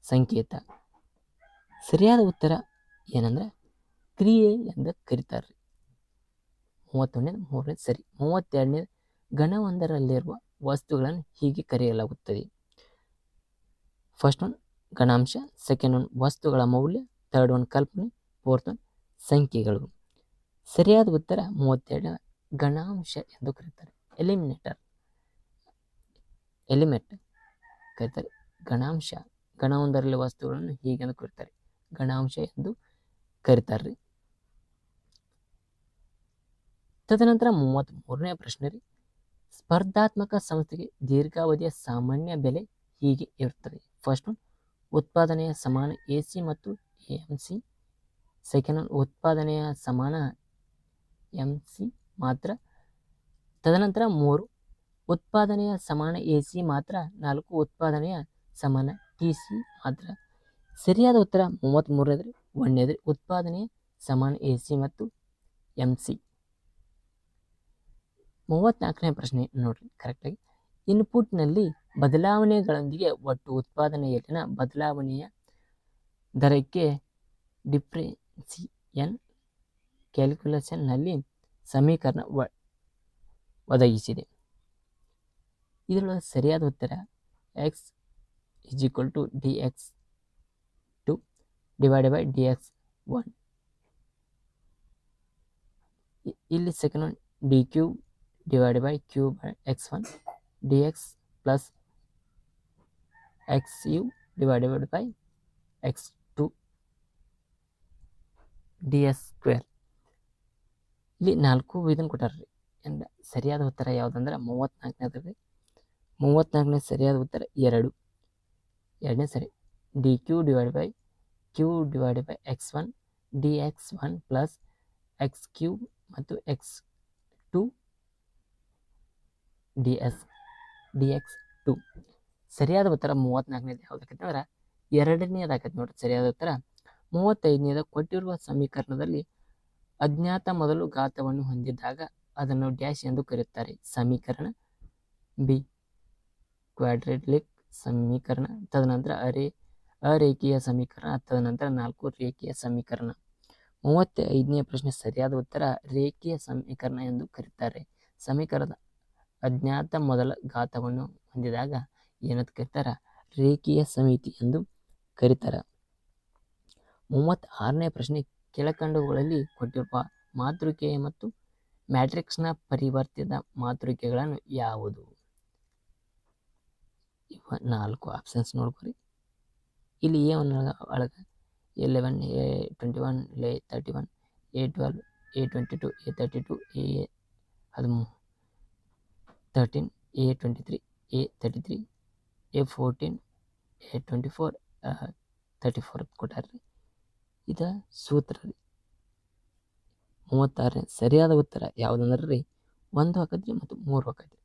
ಸಂಕೇತ. ಸರಿಯಾದ ಉತ್ತರ ಏನಂದ್ರೆ ಕ್ರಿಯೆ ಎಂದು ಕರೀತಾರೆ. 31ನೇ 3ನೇ ಸರಿ. 32ನೇ ಗಣವೊಂದರಲ್ಲಿರುವ ವಸ್ತುಗಳನ್ನು ಹೀಗೆ ಕರೆಯಲಾಗುತ್ತದೆ. ಫಸ್ಟ್ ಒನ್ ಗಣಾಂಶ, ಸೆಕೆಂಡ್ ಒನ್ ವಸ್ತುಗಳ ಮೌಲ್ಯ, ಥರ್ಡ್ ಒನ್ ಕಲ್ಪನೆ, ಫೋರ್ತ್ ಒನ್ ಸಂಖ್ಯೆಗಳು. ಸರಿಯಾದ ಉತ್ತರ 32 ಗಣಾಂಶ ಎಂದು ಕರೀತಾರೆ. ಎಲಿಮೆಂಟ್ ಕರೀತಾರೆ. ಗಣಾಂಶ ಗಣವೊಂದರಲ್ಲಿ ವಸ್ತುಗಳನ್ನು ಹೀಗೆಂದು ಕರೀತಾರೆ, ಗಣಾಂಶ ಎಂದು ಕರೀತಾರೆ. ತದನಂತರ 33ನೇ ಪ್ರಶ್ನೆ ರೀ ಸ್ಪರ್ಧಾತ್ಮಕ ಸಂಸ್ಥೆಗೆ ದೀರ್ಘಾವಧಿಯ ಸಾಮಾನ್ಯ ಬೆಲೆ ಹೀಗೆ ಇರುತ್ತದೆ. ಫಸ್ಟ್ ಒನ್ ಉತ್ಪಾದನೆಯ ಸಮಾನ ಎಸಿ ಮತ್ತು ಎಂಸಿ, ಸೆಕೆಂಡ್ ಒನ್ ಉತ್ಪಾದನೆಯ ಸಮಾನ ಎಂಸಿ ಮಾತ್ರ, ತದನಂತರ 3 ಉತ್ಪಾದನೆಯ ಸಮಾನ ಎಸಿ ಮಾತ್ರ, 4 ಉತ್ಪಾದನೆಯ ಸಮಾನ ಟಿಸಿ ಮಾತ್ರ. ಸರಿಯಾದ ಉತ್ತರ 33ನೇದ್ರಿ 1ನೇದ್ರಿ ಉತ್ಪಾದನೆಯ ಸಮಾನ ಎಸಿ ಮತ್ತು ಎಂಸಿ. 34ನೇ ಪ್ರಶ್ನೆ ನೋಡ್ರಿ ಕರೆಕ್ಟಾಗಿ ಇನ್ಪುಟ್ನಲ್ಲಿ ಬದಲಾವಣೆಗಳೊಂದಿಗೆ ಒಟ್ಟು ಉತ್ಪಾದನೆಯಲ್ಲಿನ ಬದಲಾವಣೆಯ ದರಕ್ಕೆ ಡಿಫ್ರೆನ್ಸಿಯನ್ ಕ್ಯಾಲ್ಕುಲೇಷನ್ನಲ್ಲಿ ಸಮೀಕರಣ ಒದಗಿಸಿದೆ. ಇದರೊಳಗೆ ಸರಿಯಾದ ಉತ್ತರ x = dx2 / dx1. ಇಲ್ಲಿ second one dq / q/x1 dx plus xu / x2 ds². ಇಲ್ಲಿ 4 ಇದನ್ನು ಕೊಟ್ಟಾರ್ರಿ. ಸರಿಯಾದ ಉತ್ತರ ಯಾವುದಂದ್ರೆ 34ನೇದ್ರಿ. 34ನೇ ಸರಿಯಾದ ಉತ್ತರ 2ನೇ ಸರಿ. dq / q / x1 dx1 plus xq ಮತ್ತು x2 dx2. ಸರಿಯಾದ ಉತ್ತರ 34ನೇದು ಯಾವುದಾಕೈತೆ ಅಂದ್ರೆ 2ನೇದಾಕೈತೆ ನೋಡ್ರಿ. ಸರಿಯಾದ ಉತ್ತರ 35ನೇದ ಕೊಟ್ಟಿರುವ ಸಮೀಕರಣದಲ್ಲಿ ಅಜ್ಞಾತ ಮೊದಲು ಘಾತವನ್ನು ಹೊಂದಿದ್ದಾಗ ಅದನ್ನು ಡ್ಯಾಶ್ ಎಂದು ಕರೆಯುತ್ತಾರೆ. ಸಮೀಕರಣ ಬಿ ಕ್ವಾಡ್ರಾಟಿಕ್ ಸಮೀಕರಣ, ತದನಂತರ ಅರೇಖೀಯ ಸಮೀಕರಣ, ತದನಂತರ 4 ರೇಖೀಯ ಸಮೀಕರಣ. 35ನೇ ಪ್ರಶ್ನೆ ಸರಿಯಾದ ಉತ್ತರ ರೇಖೀಯ ಸಮೀಕರಣ ಎಂದು ಕರೀತಾರೆ. ಸಮೀಕರಣದ ಅಜ್ಞಾತ ಮೊದಲ ಘಾತವನ್ನು ಹೊಂದಿದಾಗ ಏನಂತ ಕರೀತಾರ? ರೇಖೀಯ ಸಮಿತಿ ಎಂದು ಕರೀತಾರ. 36ನೇ ಪ್ರಶ್ನೆ, ಕೆಳಕಂಡವುಗಳಲ್ಲಿ ಕೊಟ್ಟಿರುವ ಮಾತೃಕೆ ಮತ್ತು ಮ್ಯಾಟ್ರಿಕ್ಸ್ನ ಪರಿವರ್ತಿತ ಮಾತೃಕೆಗಳನ್ನು ಯಾವುದು? ಇವ 4 ಆಪ್ಷನ್ಸ್ ನೋಡ್ಕೊರಿ. ಇಲ್ಲಿ ಒಳಗ A11, A21, A31, A12, A22, A32, A13, A23, A33, A14, A24, 34 ಕೊಟ್ಟಾರ್ರಿ. ಇದ ಸೂತ್ರ ರೀ. 36ನೇ ಸರಿಯಾದ ಉತ್ತರ ಯಾವುದಂದ್ರೆ ರೀ 1 ಆಕತ್ರಿ ಮತ್ತು 3 ಆಕತ್ರಿ.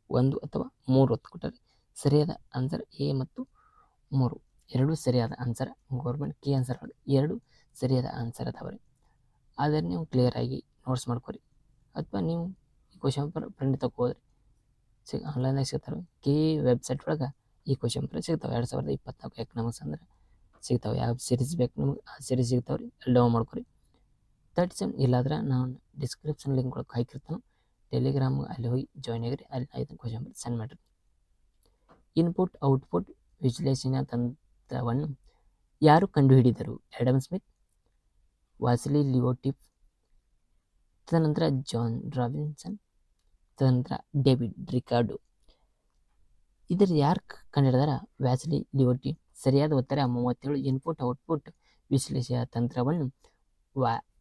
1 ಅಥವಾ 3 ಹೊತ್ತು ಕೊಟ್ಟಾರೆ. ಸರಿಯಾದ ಆನ್ಸರ್ ಎ ಮತ್ತು 3 ಎರಡು ಸರಿಯಾದ ಆನ್ಸರ್. ಗೌರ್ಮೆಂಟ್ ಕೀ ಆನ್ಸರ್ 2 ಸರಿಯಾದ ಆನ್ಸರ್ ಅದಾವ್ರಿ. ಆದರೆ ನೀವು ಕ್ಲಿಯರ್ ಆಗಿ ನೋಟ್ಸ್ ಮಾಡ್ಕೊರಿ, ಅಥವಾ ನೀವು ಈ ಕ್ವಶನ್ ಪೇಪರ್ ಪ್ರಿಂಟ್ ತಗೋದ್ರಿ, ಆನ್ಲೈನಾಗ ಸಿಗ್ತಾವೆ. ಕೆ ವೆಬ್ಸೈಟ್ ಒಳಗೆ ಈ ಕ್ವಶನ್ ಪೇಪರ್ ಸಿಗ್ತಾವೆ. 2024 ಎಕನಾಮಿಕ್ಸ್ ಅಂದ್ರೆ ಸಿಗ್ತಾವೆ. ಯಾವ ಸೀರೀಸ್ ಬೇಕು ನಿಮ್ಗೆ ಆ ಸೀರೀಸ್ ಸಿಗ್ತಾವ್ರಿ, ಅಲ್ಲಿ ಡೌನ್ ಮಾಡ್ಕೊರಿ. 37 ಇಲ್ಲಾದ್ರೆ ನಾನು ಡಿಸ್ಕ್ರಿಪ್ಷನ್ ಲಿಂಕ್ ಒಳಗೆ ಹಾಕಿರ್ತಾನೆ, ಟೆಲಿಗ್ರಾಮ್ ಅಲ್ಲಿ ಹೋಗಿ ಜಾಯ್ನ್ ಆಗಿರಿ. ಅಲ್ಲಿ 5 ಕ್ವಶನ್ ಪೇಪರ್ ಸೆಂಡ್ ಮಾಡಿರಿ. ಇನ್ಪುಟ್ ಔಟ್ಪುಟ್ ವಿಶ್ಲೇಷಣೆಯ ತಂತ್ರವನ್ನು ಯಾರು ಕಂಡುಹಿಡಿದರು? ಆಡಮ್ ಸ್ಮಿತ್, ವಾಸಿಲಿ ಲಿಯೋಟಿಫ್, ತದನಂತರ ಜಾನ್ ರಾಬಿನ್ಸನ್, ತದನಂತರ ಡೇವಿಡ್ ರಿಕಾರ್ಡೋ. ಇದರ ಯಾರು ಕಂಡುಹಿಡಿದಾರ? ವ್ಯಾಸಿಲಿ ಲಿಯೋಟಿಫ್. ಸರಿಯಾದ ಉತ್ತರ 37. ಇನ್ಪುಟ್ ಔಟ್ಪುಟ್ ವಿಶ್ಲೇಷಣೆಯ ತಂತ್ರವನ್ನು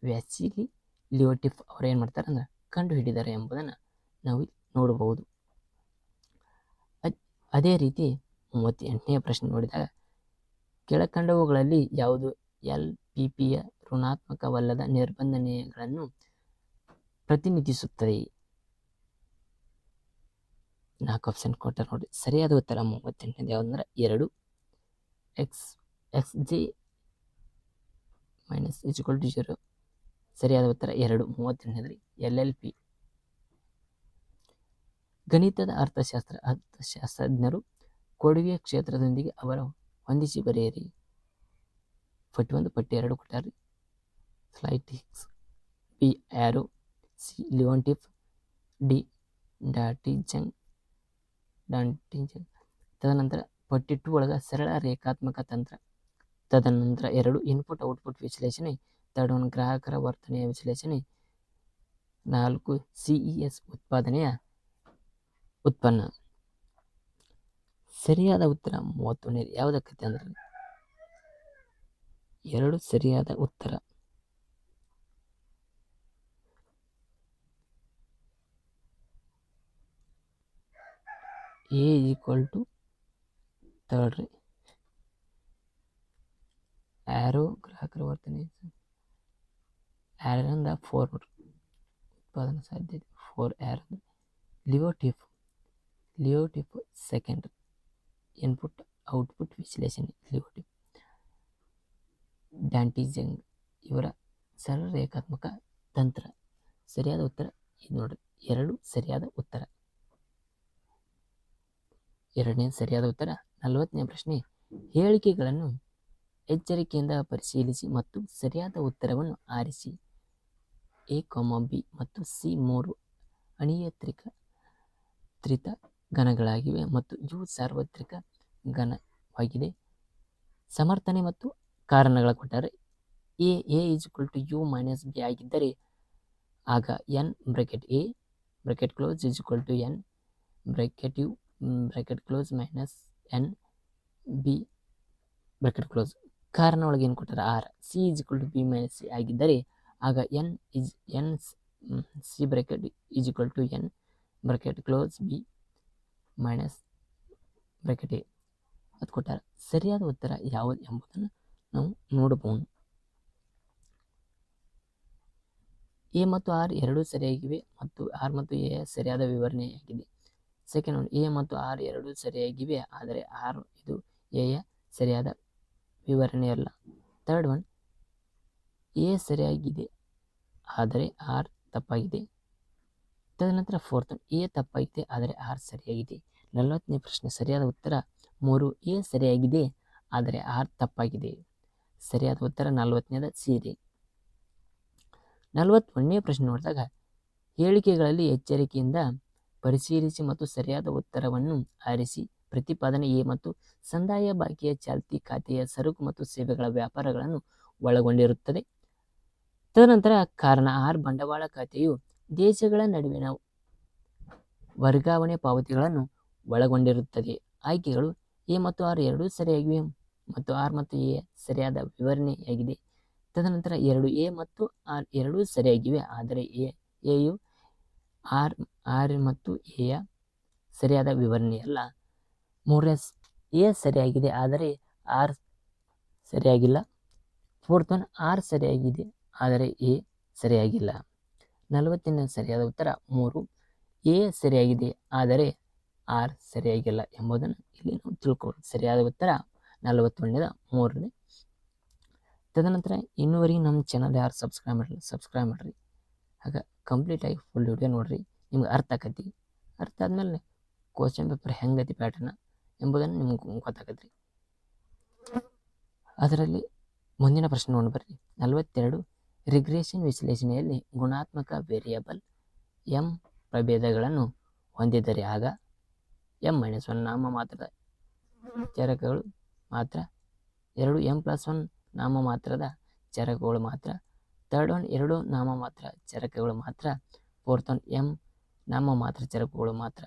ವ್ಯಾಸಿಲಿ ಲಿಯೋಟಿಫ್ ಅವರು ಏನು ಮಾಡ್ತಾರೆ ಅಂದ್ರೆ ಕಂಡು ಹಿಡಿದಾರೆ ಎಂಬುದನ್ನು ನಾವು ನೋಡಬಹುದು. ಅದೇ ರೀತಿ 38ನೇ ಪ್ರಶ್ನೆ ನೋಡಿದಾಗ ಕೆಳಕಂಡವುಗಳಲ್ಲಿ ಯಾವುದು LPPಯ ಋಣಾತ್ಮಕವಲ್ಲದ ನಿರ್ಬಂಧನೆಗಳನ್ನು ಪ್ರತಿನಿಧಿಸುತ್ತದೆ? 4 ಆಪ್ಷನ್ ಕೊಟ್ಟಾರೆ ನೋಡಿ. ಸರಿಯಾದ ಉತ್ತರ 38ನೇದು ಯಾವುದಂದ್ರೆ 2. xj - 0. ಸರಿಯಾದ ಉತ್ತರ 2. 38ನೇದ್ರಿ LLP. ಗಣಿತದ ಅರ್ಥಶಾಸ್ತ್ರಜ್ಞರು ಕೊಡುಗೆ ಕ್ಷೇತ್ರದೊಂದಿಗೆ ಅವರ ಹೊಂದಿಸಿ ಬರೆಯಿರಿ. 41 ಪಟ್ಟಿ 2 ಕೊಟ್ಟಾರ್ರಿ. ಸ್ಲೈಟ್ Hicks, B arrow, C Leontief, D ಡಾಂಟಿಂಜನ್. ತದನಂತರ ಪಟ್ಟಿ 2 ಒಳಗೆ ಸರಳ ರೇಖಾತ್ಮಕ ತಂತ್ರ. ತದನಂತರ 2 ಇನ್ಪುಟ್ ಔಟ್ಪುಟ್ ವಿಶ್ಲೇಷಣೆ. 3 ಗ್ರಾಹಕರ ವರ್ತನೆಯ ವಿಶ್ಲೇಷಣೆ. 4 CES ಉತ್ಪಾದನೆಯ ಉತ್ಪನ್ನ. ಸರಿಯಾದ ಉತ್ತರ 31 ಯಾವುದಕ್ಕೈತೆ ಅಂದ್ರೆ 2 ಸರಿಯಾದ ಉತ್ತರ. A = 3 ಆ್ಯರೋ ಗ್ರಾಹಕರ ವರ್ತನೆ. ಆ್ಯರೋದ 4 ಉತ್ಪಾದನಾ ಸಾಧ್ಯತೆ. 4 ಆ್ಯರೋ. ಲಿಯೋಟಿಫ್ ಸೆಕೆಂಡ್ ಇನ್ಪುಟ್ ಔಟ್ಪುಟ್ ವಿಶ್ಲೇಷಣೆ. ಲಿಯೋಟಿಫ್. ಡಾಂಟಿಂಜನ್ ಇವರ ಸರಳ ರೇಖಾತ್ಮಕ ತಂತ್ರ. ಸರಿಯಾದ ಉತ್ತರ ಇದು ನೋಡ್ರಿ, 2 ಸರಿಯಾದ ಉತ್ತರ. 2ನೇ ಸರಿಯಾದ ಉತ್ತರ. 40ನೇ ಪ್ರಶ್ನೆ, ಹೇಳಿಕೆಗಳನ್ನು ಎಚ್ಚರಿಕೆಯಿಂದ ಪರಿಶೀಲಿಸಿ ಮತ್ತು ಸರಿಯಾದ ಉತ್ತರವನ್ನು ಆರಿಸಿ. A, B ಮತ್ತು C 3 ಅನಿಯಂತ್ರಿತ ಘನಗಳಾಗಿವೆ ಮತ್ತು U ಸಾರ್ವತ್ರಿಕ ಘನವಾಗಿದೆ. ಸಮರ್ಥನೆ ಮತ್ತು ಕಾರಣಗಳ ಕೊಟ್ಟಾರೆ. A = U - B ಆಗಿದ್ದರೆ ಆಗ N (A) = N (U) -N B . ಕಾರಣ ಒಳಗೆ ಏನು ಕೊಟ್ಟಾರೆ? R. C = B - C ಆಗಿದ್ದರೆ ಆಗ N C = N (B - A). ಅದು ಕೊಟ್ಟಾರೆ. ಸರಿಯಾದ ಉತ್ತರ ಯಾವುದು ಎಂಬುದನ್ನು ನಾವು ನೋಡಬಹುದು. A ಮತ್ತು R ಎರಡೂ ಸರಿಯಾಗಿವೆ ಮತ್ತು R ಮತ್ತು A ಸರಿಯಾದ ವಿವರಣೆಯಾಗಿದೆ. ಸೆಕೆಂಡ್ ಒನ್, A ಮತ್ತು R ಎರಡೂ ಸರಿಯಾಗಿವೆ ಆದರೆ ಇದು A ಯ ಸರಿಯಾದ ವಿವರಣೆಯಲ್ಲ. ಥರ್ಡ್ ಒನ್, A ಸರಿಯಾಗಿದೆ ಆದರೆ R ತಪ್ಪಾಗಿದೆ. ತದನಂತರ ಫೋರ್ತ್ ಒನ್, A ತಪ್ಪಾಗಿದೆ ಆದರೆ R ಸರಿಯಾಗಿದೆ. 40ನೇ ಪ್ರಶ್ನೆ ಸರಿಯಾದ ಉತ್ತರ 3. A ಸರಿಯಾಗಿದೆ ಆದರೆ R ತಪ್ಪಾಗಿದೆ. ಸರಿಯಾದ ಉತ್ತರ 40ನೇದ C. 41ನೇ ಪ್ರಶ್ನೆ ನೋಡಿದಾಗ ಹೇಳಿಕೆಗಳಲ್ಲಿ ಎಚ್ಚರಿಕೆಯಿಂದ ಪರಿಶೀಲಿಸಿ ಮತ್ತು ಸರಿಯಾದ ಉತ್ತರವನ್ನು ಆರಿಸಿ. ಪ್ರತಿಪಾದನೆ ಎ ಮತ್ತು ಸಂದಾಯ ಬಾಕಿಯ ಚಾಲ್ತಿ ಖಾತೆಯ ಸರಕು ಮತ್ತು ಸೇವೆಗಳ ವ್ಯಾಪಾರಗಳನ್ನು ಒಳಗೊಂಡಿರುತ್ತದೆ. ತದನಂತರ ಕಾರಣ ಆರ್ ಬಂಡವಾಳ ಖಾತೆಯು ದೇಶಗಳ ನಡುವಿನ ವರ್ಗಾವಣೆ ಪಾವತಿಗಳನ್ನು ಒಳಗೊಂಡಿರುತ್ತದೆ. ಆಯ್ಕೆಗಳು ಎ ಮತ್ತು ಆರ್ ಎರಡೂ ಸರಿಯಾಗಿವೆ ಮತ್ತು ಆರ್ ಮತ್ತು ಎ ಸರಿಯಾದ ವಿವರಣೆಯಾಗಿದೆ. ತದನಂತರ 2 ಎ ಮತ್ತು ಆರ್ ಎರಡೂ ಸರಿಯಾಗಿವೆ, ಆದರೆ ಎಯು ಆರ್ ಮತ್ತು ಎಯ ಸರಿಯಾದ ವಿವರಣೆಯಲ್ಲ. 3 ಎ ಸರಿಯಾಗಿದೆ, ಆದರೆ ಆರ್ ಸರಿಯಾಗಿಲ್ಲ. 4 ಆರ್ ಸರಿಯಾಗಿದೆ, ಆದರೆ ಎ ಸರಿಯಾಗಿಲ್ಲ. 40ನೇ ಸರಿಯಾದ ಉತ್ತರ 3 ಎ ಸರಿಯಾಗಿದೆ, ಆದರೆ ಆರ್ ಸರಿಯಾಗಿಲ್ಲ ಎಂಬುದನ್ನು ಇಲ್ಲಿ ನಾವು ತಿಳ್ಕೊಳ್ಬೋದು. ಸರಿಯಾದ ಉತ್ತರ 41ನೇದ 3ನೇ. ತದನಂತರ ಇನ್ನೂವರೆಗೆ ನಮ್ಮ ಚಾನಲ್ ಯಾರು ಸಬ್ಸ್ಕ್ರೈಬ್ ಮಾಡಿರಿ. ಆಗ ಕಂಪ್ಲೀಟಾಗಿ ಫುಲ್ ವಿಡಿಯೋ ನೋಡಿರಿ, ನಿಮ್ಗೆ ಅರ್ಥ ಆಕತಿ. ಅರ್ಥ ಆದಮೇಲೆ ಕ್ವಶನ್ ಪೇಪರ್ ಹೆಂಗತಿ ಪ್ಯಾಟರ್ನ ಎಂಬುದನ್ನು ನಿಮ್ಗೆ ಗೊತ್ತಾಗತ್ರಿ. ಅದರಲ್ಲಿ ಮುಂದಿನ ಪ್ರಶ್ನೆ ನೋಡಿ ಬರ್ರಿ. 42 ರಿಗ್ರೆಷನ್ ವಿಶ್ಲೇಷಣೆಯಲ್ಲಿ ಗುಣಾತ್ಮಕ ವೇರಿಯಬಲ್ ಎಂ ಪ್ರಭೇದಗಳನ್ನು ಹೊಂದಿದ್ದರೆ ಆಗ m-1 ನಾಮಮಾತ್ರದ ಚರಕಗಳು ಮಾತ್ರ, 2 m+1 ನಾಮಮಾತ್ರದ ಚರಕಗಳು ಮಾತ್ರ, 2 ನಾಮಮಾತ್ರ ಚರಕಗಳು ಮಾತ್ರ, 4 m ನಾಮಮಾತ್ರ ಚರಕಗಳು ಮಾತ್ರ.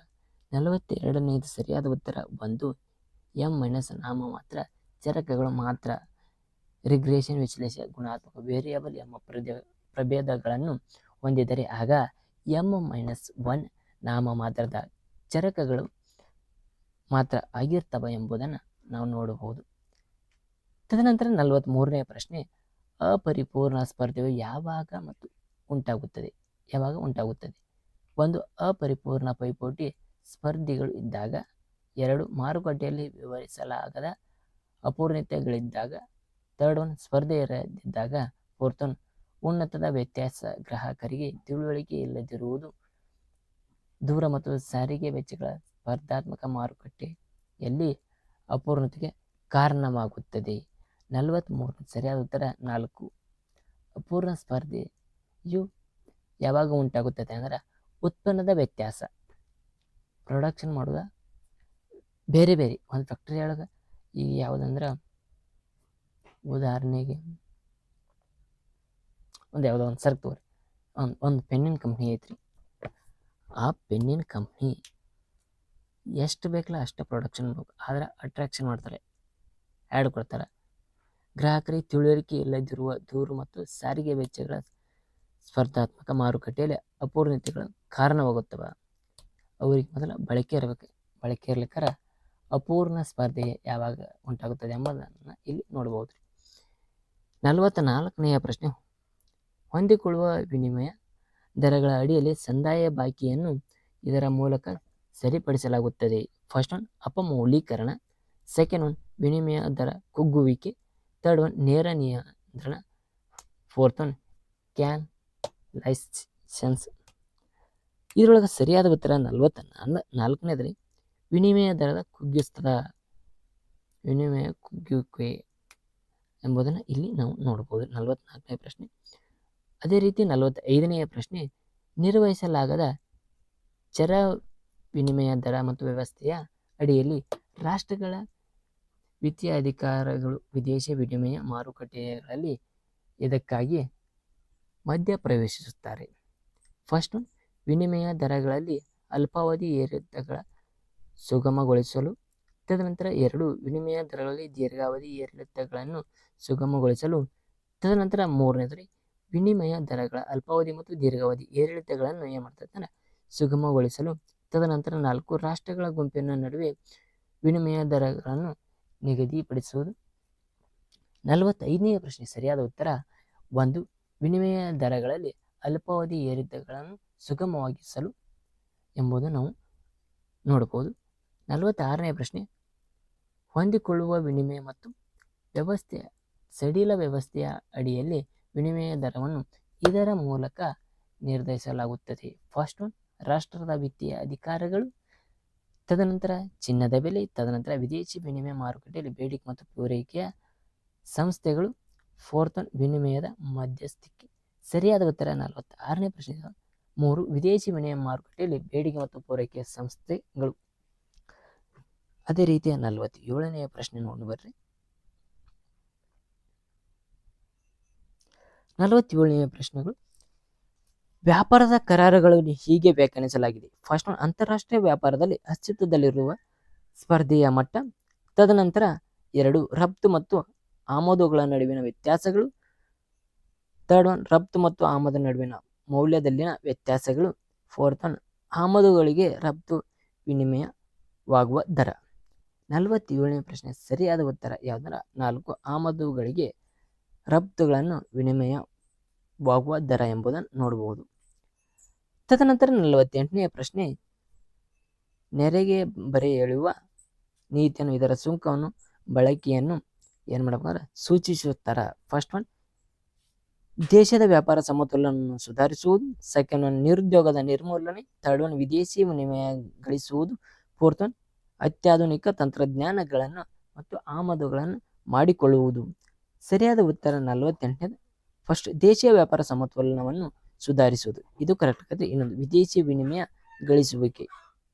42ನೇದು ಸರಿಯಾದ ಉತ್ತರ 1 m- ನಾಮಮಾತ್ರ ಚರಕಗಳು ಮಾತ್ರ. ರಿಗ್ರೆಷನ್ ವಿಶ್ಲೇಷಣೆ ಗುಣಾತ್ಮಕ ವೇರಿಯಬಲ್ ಎಂಬ ಪ್ರಭೇದಗಳನ್ನು ಹೊಂದಿದರೆ ಆಗ m-1 ನಾಮಮಾತ್ರದ ಚರಕಗಳು ಮಾತ್ರ ಆಗಿರ್ತವೆ ಎಂಬುದನ್ನು ನಾವು ನೋಡಬಹುದು. ತದನಂತರ 43ನೇ ಪ್ರಶ್ನೆ, ಅಪರಿಪೂರ್ಣ ಸ್ಪರ್ಧೆಯು ಯಾವಾಗ ಉಂಟಾಗುತ್ತದೆ? 1 ಅಪರಿಪೂರ್ಣ ಪೈಪೋಟಿ ಸ್ಪರ್ಧಿಗಳು ಇದ್ದಾಗ, 2 ಮಾರುಕಟ್ಟೆಯಲ್ಲಿ ವಿವರಿಸಲಾಗದ ಅಪೂರ್ಣತೆಗಳಿದ್ದಾಗ, 3 ಸ್ಪರ್ಧೆ ಇರದಿದ್ದಾಗ, 4 ಉನ್ನತದ ವ್ಯತ್ಯಾಸ ಗ್ರಾಹಕರಿಗೆ ತಿಳುವಳಿಕೆ ಇಲ್ಲದಿರುವುದು, ದೂರ ಮತ್ತು ಸಾರಿಗೆ ವೆಚ್ಚಗಳ ಸ್ಪರ್ಧಾತ್ಮಕ ಮಾರುಕಟ್ಟೆಯಲ್ಲಿ ಅಪೂರ್ಣತೆಗೆ ಕಾರಣವಾಗುತ್ತದೆ. 43 ಸರಿಯಾದ ಉತ್ತರ 4. ಅಪೂರ್ಣ ಸ್ಪರ್ಧೆಯು ಯಾವಾಗ ಉಂಟಾಗುತ್ತದೆ ಅಂದ್ರೆ ಉತ್ಪನ್ನದ ವ್ಯತ್ಯಾಸ, ಪ್ರೊಡಕ್ಷನ್ ಮಾಡುವ ಬೇರೆ ಒಂದು ಫ್ಯಾಕ್ಟರಿ ಒಳಗೆ ಈಗ ಯಾವುದಂದ್ರೆ ಉದಾಹರಣೆಗೆ ಯಾವುದೋ ಒಂದು ಸರಕು ತಗೋರಿ, ಒಂದು ಪೆನ್ನಿನ ಕಂಪ್ನಿ ಐತ್ರಿ. ಆ ಪೆನ್ನಿನ ಕಂಪ್ನಿ ಎಷ್ಟು ಬೇಕಲ್ಲ ಅಷ್ಟು ಪ್ರೊಡಕ್ಷನ್ ಬೇಕು, ಆದ್ರೆ ಅಟ್ರಾಕ್ಷನ್ ಮಾಡ್ತಾರೆ, ಆ್ಯಡ್ ಕೊಡ್ತಾರೆ. ಗ್ರಾಹಕರಿಗೆ ತಿಳುವಳಿಕೆ ಇಲ್ಲದಿರುವ ದೂರು ಮತ್ತು ಸಾರಿಗೆ ವೆಚ್ಚಗಳ ಸ್ಪರ್ಧಾತ್ಮಕ ಮಾರುಕಟ್ಟೆಯಲ್ಲಿ ಅಪೂರ್ಣತೆಗಳು ಕಾರಣವಾಗುತ್ತವೆ. ಅವರಿಗೆ ಮೊದಲ ಬಳಕೆ ಇರಬೇಕು. ಬಳಕೆ ಇರ್ಲಿಕ್ಕಾರ ಅಪೂರ್ಣ ಸ್ಪರ್ಧೆ ಯಾವಾಗ ಉಂಟಾಗುತ್ತದೆ ಎಂಬುದನ್ನು ಇಲ್ಲಿ ನೋಡ್ಬೋದು. 44ನೆಯ ಪ್ರಶ್ನೆ, ಹೊಂದಿಕೊಳ್ಳುವ ವಿನಿಮಯ ದರಗಳ ಅಡಿಯಲ್ಲಿ ಸಂದಾಯ ಬಾಕಿಯನ್ನು ಇದರ ಮೂಲಕ ಸರಿಪಡಿಸಲಾಗುತ್ತದೆ. ಫಸ್ಟ್ ಒನ್ ಅಪಮೌಲ್ಯೀಕರಣ, ಸೆಕೆಂಡ್ ಒನ್ ವಿನಿಮಯ ದರ ಕುಗ್ಗುವಿಕೆ, 3rd ಒನ್ ನೇರ ನಿಯಂತ್ರಣ, 4th ಒನ್ ಕ್ಯಾನ್ಸಲೇಷನ್ಸ್. ಇದರೊಳಗೆ ಸರಿಯಾದ ಉತ್ತರ 44ನೇದ್ರಿ ವಿನಿಮಯ ದರದ ವಿನಿಮಯ ಕುಗ್ಗುವಿಕೆ ಎಂಬುದನ್ನು ಇಲ್ಲಿ ನಾವು ನೋಡ್ಬೋದು. 44ನೇ ಪ್ರಶ್ನೆ. ಅದೇ ರೀತಿ 45ನೆಯ ಪ್ರಶ್ನೆ, ನಿರ್ವಹಿಸಲಾಗದ ಚರ ವಿನಿಮಯ ದರ ಮತ್ತು ವ್ಯವಸ್ಥೆಯ ಅಡಿಯಲ್ಲಿ ರಾಷ್ಟ್ರಗಳ ವಿತ್ತೀಯ ಅಧಿಕಾರಿಗಳು ವಿದೇಶಿ ವಿನಿಮಯ ಮಾರುಕಟ್ಟೆಗಳಲ್ಲಿ ಇದಕ್ಕಾಗಿ ಮಧ್ಯಪ್ರವೇಶಿಸುತ್ತಾರೆ. ಫಸ್ಟ್ ವಿನಿಮಯ ದರಗಳಲ್ಲಿ ಅಲ್ಪಾವಧಿ ಏರಿಳಿತಗಳ ಸುಗಮಗೊಳಿಸಲು, ತದನಂತರ 2 ವಿನಿಮಯ ದರಗಳಲ್ಲಿ ದೀರ್ಘಾವಧಿ ಏರಿಳಿತಗಳನ್ನು ಸುಗಮಗೊಳಿಸಲು, ತದನಂತರ 3ನೇದು ವಿನಿಮಯ ದರಗಳ ಅಲ್ಪಾವಧಿ ಮತ್ತು ದೀರ್ಘಾವಧಿ ಏರಿಳಿತಗಳನ್ನು ಏನು ಮಾಡ್ತಾರೆ ಸುಗಮಗೊಳಿಸಲು, ತದನಂತರ 4 ರಾಷ್ಟ್ರಗಳ ಗುಂಪಿನ ನಡುವೆ ವಿನಿಮಯ ದರಗಳನ್ನು ನಿಗದಿಪಡಿಸುವುದು. 45ನೆಯ ಪ್ರಶ್ನೆ ಸರಿಯಾದ ಉತ್ತರ 1 ವಿನಿಮಯ ದರಗಳಲ್ಲಿ ಅಲ್ಪಾವಧಿ ಏರಿಳಿತಗಳನ್ನು ಸುಗಮವಾಗಿಸಲು ಎಂಬುದು ನಾವು ನೋಡಬಹುದು. 46ನೇ ಪ್ರಶ್ನೆ, ಹೊಂದಿಕೊಳ್ಳುವ ವಿನಿಮಯ ಮತ್ತು ವ್ಯವಸ್ಥೆಯ ಸಡಿಲ ವ್ಯವಸ್ಥೆಯ ಅಡಿಯಲ್ಲಿ ವಿನಿಮಯ ದರವನ್ನು ಇದರ ಮೂಲಕ ನಿರ್ಧರಿಸಲಾಗುತ್ತದೆ. ಫಸ್ಟ್ ಒನ್ ರಾಷ್ಟ್ರದ ವಿತ್ತೀಯ ಅಧಿಕಾರಿಗಳು, ತದನಂತರ ಚಿನ್ನದ ಬೆಲೆ, ತದನಂತರ ವಿದೇಶಿ ವಿನಿಮಯ ಮಾರುಕಟ್ಟೆಯಲ್ಲಿ ಬೇಡಿಕೆ ಮತ್ತು ಪೂರೈಕೆಯ ಸಂಸ್ಥೆಗಳು, 4th ಒನ್ ವಿನಿಮಯದ ಮಧ್ಯಸ್ಥಿಕೆ ಸರಿಯಾದ ಉತ್ತರ 46ನೇ ಪ್ರಶ್ನೆ. 3 ವಿದೇಶಿ ವಿನಿಮಯ ಮಾರುಕಟ್ಟೆಯಲ್ಲಿ ಬೇಡಿಕೆ ಮತ್ತು ಪೂರೈಕೆ ಸಂಸ್ಥೆಗಳು. ಅದೇ ರೀತಿಯ 47ನೇ ಪ್ರಶ್ನೆ ನೋಡಿ ಬರ್ರಿ. 47ನೇ ಪ್ರಶ್ನೆಗಳು. ವ್ಯಾಪಾರದ ಕರಾರುಗಳನ್ನು ಹೀಗೆ ವ್ಯಾಖ್ಯಾನಿಸಲಾಗಿದೆ. ಫಸ್ಟ್ ಒನ್, ಅಂತಾರಾಷ್ಟ್ರೀಯ ವ್ಯಾಪಾರದಲ್ಲಿ ಅಸ್ತಿತ್ವದಲ್ಲಿರುವ ಸ್ಪರ್ಧೆಯ ಮಟ್ಟ. ತದನಂತರ 2, ರಫ್ತು ಮತ್ತು ಆಮದುಗಳ ನಡುವಿನ ವ್ಯತ್ಯಾಸಗಳು. ಥರ್ಡ್ ಒನ್, ರಫ್ತು ಮತ್ತು ಆಮದು ನಡುವಿನ ಮೌಲ್ಯದಲ್ಲಿನ ವ್ಯತ್ಯಾಸಗಳು. ಫೋರ್ತ್ ಒನ್, ಆಮದುಗಳಿಗೆ ರಫ್ತು ವಿನಿಮಯವಾಗುವ ದರ. 47ನೇ ಪ್ರಶ್ನೆ ಸರಿಯಾದ ಉತ್ತರ ಯಾವುದಂದ್ರೆ 4, ಆಮದುಗಳಿಗೆ ರಫ್ತುಗಳನ್ನು ವಿನಿಮಯವಾಗುವ ದರ ಎಂಬುದನ್ನು ನೋಡಬಹುದು. ತದನಂತರ 48ನೇ ಪ್ರಶ್ನೆ, ನೆರೆಗೆ ಬರೆ ಎಳೆಯುವ ನೀತಿಯನ್ನು ಇದರ ಸುಂಕವನ್ನು ಬಳಕೆಯನ್ನು ಏನು ಮಾಡಬೇಕಂದ್ರೆ ಸೂಚಿಸುತ್ತಾರ. ಫಸ್ಟ್ ಒನ್, ದೇಶದ ವ್ಯಾಪಾರ ಸಮತೋಲನವನ್ನು ಸುಧಾರಿಸುವುದು. ಸೆಕೆಂಡ್ ಒನ್, ನಿರುದ್ಯೋಗದ ನಿರ್ಮೂಲನೆ. ಥರ್ಡ್ ಒನ್, ವಿದೇಶಿ ವಿನಿಮಯ ಗಳಿಸುವುದು. ಫೋರ್ತ್ ಒನ್, ಅತ್ಯಾಧುನಿಕ ತಂತ್ರಜ್ಞಾನಗಳನ್ನು ಮತ್ತು ಆಮದುಗಳನ್ನು ಮಾಡಿಕೊಳ್ಳುವುದು. ಸರಿಯಾದ ಉತ್ತರ 48ನೇದು. ಫಸ್ಟ್, ದೇಶೀಯ ವ್ಯಾಪಾರ ಸಮತೋಲನವನ್ನು ಸುಧಾರಿಸುವುದು, ಇದು ಕರೆಕ್ಟ್ ಆಗುತ್ತೆ. ಇನ್ನೊಂದು, ವಿದೇಶಿ ವಿನಿಮಯ ಗಳಿಸುವಿಕೆ.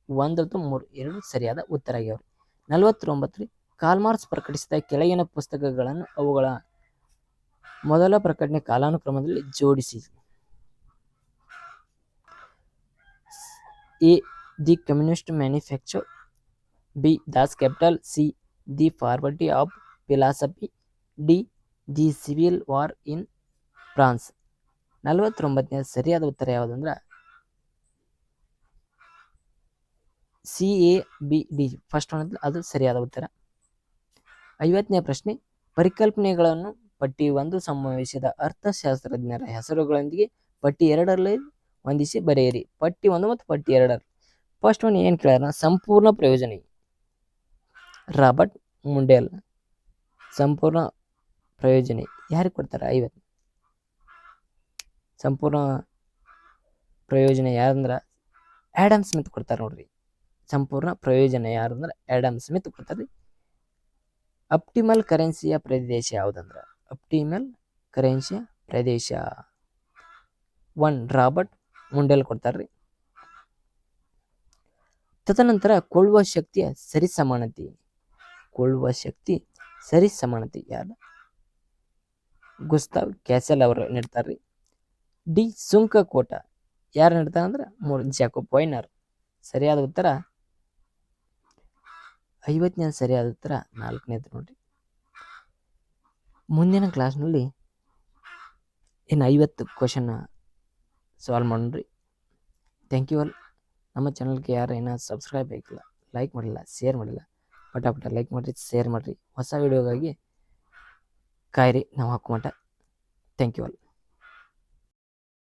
1 ಮತ್ತು 3 2 ಸರಿಯಾದ ಉತ್ತರ ಆಗ್ಯಾವ. 49, ಕಾರ್ಲ್ ಪ್ರಕಟಿಸಿದ ಕೆಳಗಿನ ಪುಸ್ತಕಗಳನ್ನು ಅವುಗಳ ಮೊದಲ ಪ್ರಕಟಣೆ ಕಾಲಾನುಕ್ರಮದಲ್ಲಿ ಜೋಡಿಸಿ. A, the communist manifesto. B, Das Kapital. C, the poverty of philosophy. D, the civil war in France. 49ನೇ ಸರಿಯಾದ ಉತ್ತರ ಯಾವುದಂದ್ರೆ C, A, B, D. First one ಅದು ಸರಿಯಾದ ಉತ್ತರ. 50ನೇ ಪ್ರಶ್ನೆ, ಪರಿಕಲ್ಪನೆಗಳನ್ನು ಪಟ್ಟಿ 1 ಸಮಾವೇಶದ ಅರ್ಥಶಾಸ್ತ್ರಜ್ಞರ ಹೆಸರುಗಳೊಂದಿಗೆ ಪಟ್ಟಿ 2ರಲ್ಲಿ ಹೊಂದಿಸಿ ಬರೆಯಿರಿ. ಪಟ್ಟಿ 1 ಮತ್ತು ಪಟ್ಟಿ 2ರಲ್ಲಿ. ಫಸ್ಟ್ ಒನ್ ಏನು ಕೇಳ್ಯಾರ, ಸಂಪೂರ್ಣ ಪ್ರಯೋಜನ. ರಾಬರ್ಟ್ ಮುಂಡೆಲ್. ಸಂಪೂರ್ಣ ಪ್ರಯೋಜನ ಯಾರಿಗೆ ಕೊಡ್ತಾರೆ? 50. ಸಂಪೂರ್ಣ ಪ್ರಯೋಜನ ಯಾರಂದ್ರೆ ಆಡಮ್ ಸ್ಮಿತ್ ಕೊಡ್ತಾರೆ ನೋಡ್ರಿ. ಸಂಪೂರ್ಣ ಪ್ರಯೋಜನ ಯಾರಂದ್ರೆ ಆಡಮ್ ಸ್ಮಿತ್ ಕೊಡ್ತಾರೆ. ಆಪ್ಟಿಮಲ್ ಕರೆನ್ಸಿಯ ಪ್ರದೇಶ ಯಾವುದಂದ್ರೆ ಆಪ್ಟಿಮಲ್ ಕರೆನ್ಸಿಯ ಪ್ರದೇಶ 1 ರಾಬರ್ಟ್ ಮುಂಡೆಲ್ ಕೊಡ್ತಾರ್ರಿ. ತದನಂತರ ಕೊಳ್ಳುವ ಶಕ್ತಿಯ ಸರಿಸಮಾನತೆ. ಕೊಳ್ಳುವ ಶಕ್ತಿ ಸರಿಸಮಾನತೆ ಯಾರು? ಗುಸ್ತಾವ್ ಕ್ಯಾಸೆಲ್ ಅವರು ನೀಡ್ತಾರ್ರಿ. ಡಿ, ಸುಂಕ ಕೋಟ ಯಾರು ನೀಡ್ತಾರೆ ಅಂದ್ರೆ ಜಾಕೋಬ್ ವೈನರ್. ಸರಿಯಾದ ಉತ್ತರ 50ನೇ ಸರಿಯಾದ ಉತ್ತರ 4ನೇದು ನೋಡ್ರಿ. ಮುಂದಿನ ಕ್ಲಾಸ್ನಲ್ಲಿ ಇನ್ನು 50 ಕ್ವಶನ್ ಸಾಲ್ವ್ ಮಾಡೋಣ್ರಿ. Thank you all. ನಮ್ಮ ಚಾನಲ್ಗೆ ಯಾರು ಏನೋ ಸಬ್ಸ್ಕ್ರೈಬ್ ಆಗಿಲ್ಲ, ಲೈಕ್ ಮಾಡಿಲ್ಲ, ಶೇರ್ ಮಾಡಿಲ್ಲ, ಪಟ ಲೈಕ್ ಮಾಡಿರಿ, ಶೇರ್ ಮಾಡಿರಿ. ಹೊಸ ವಿಡಿಯೋಗಾಗಿ ಕಾಯಿರಿ ನಾವು ಹಾಕುಮಟ. Thank you all.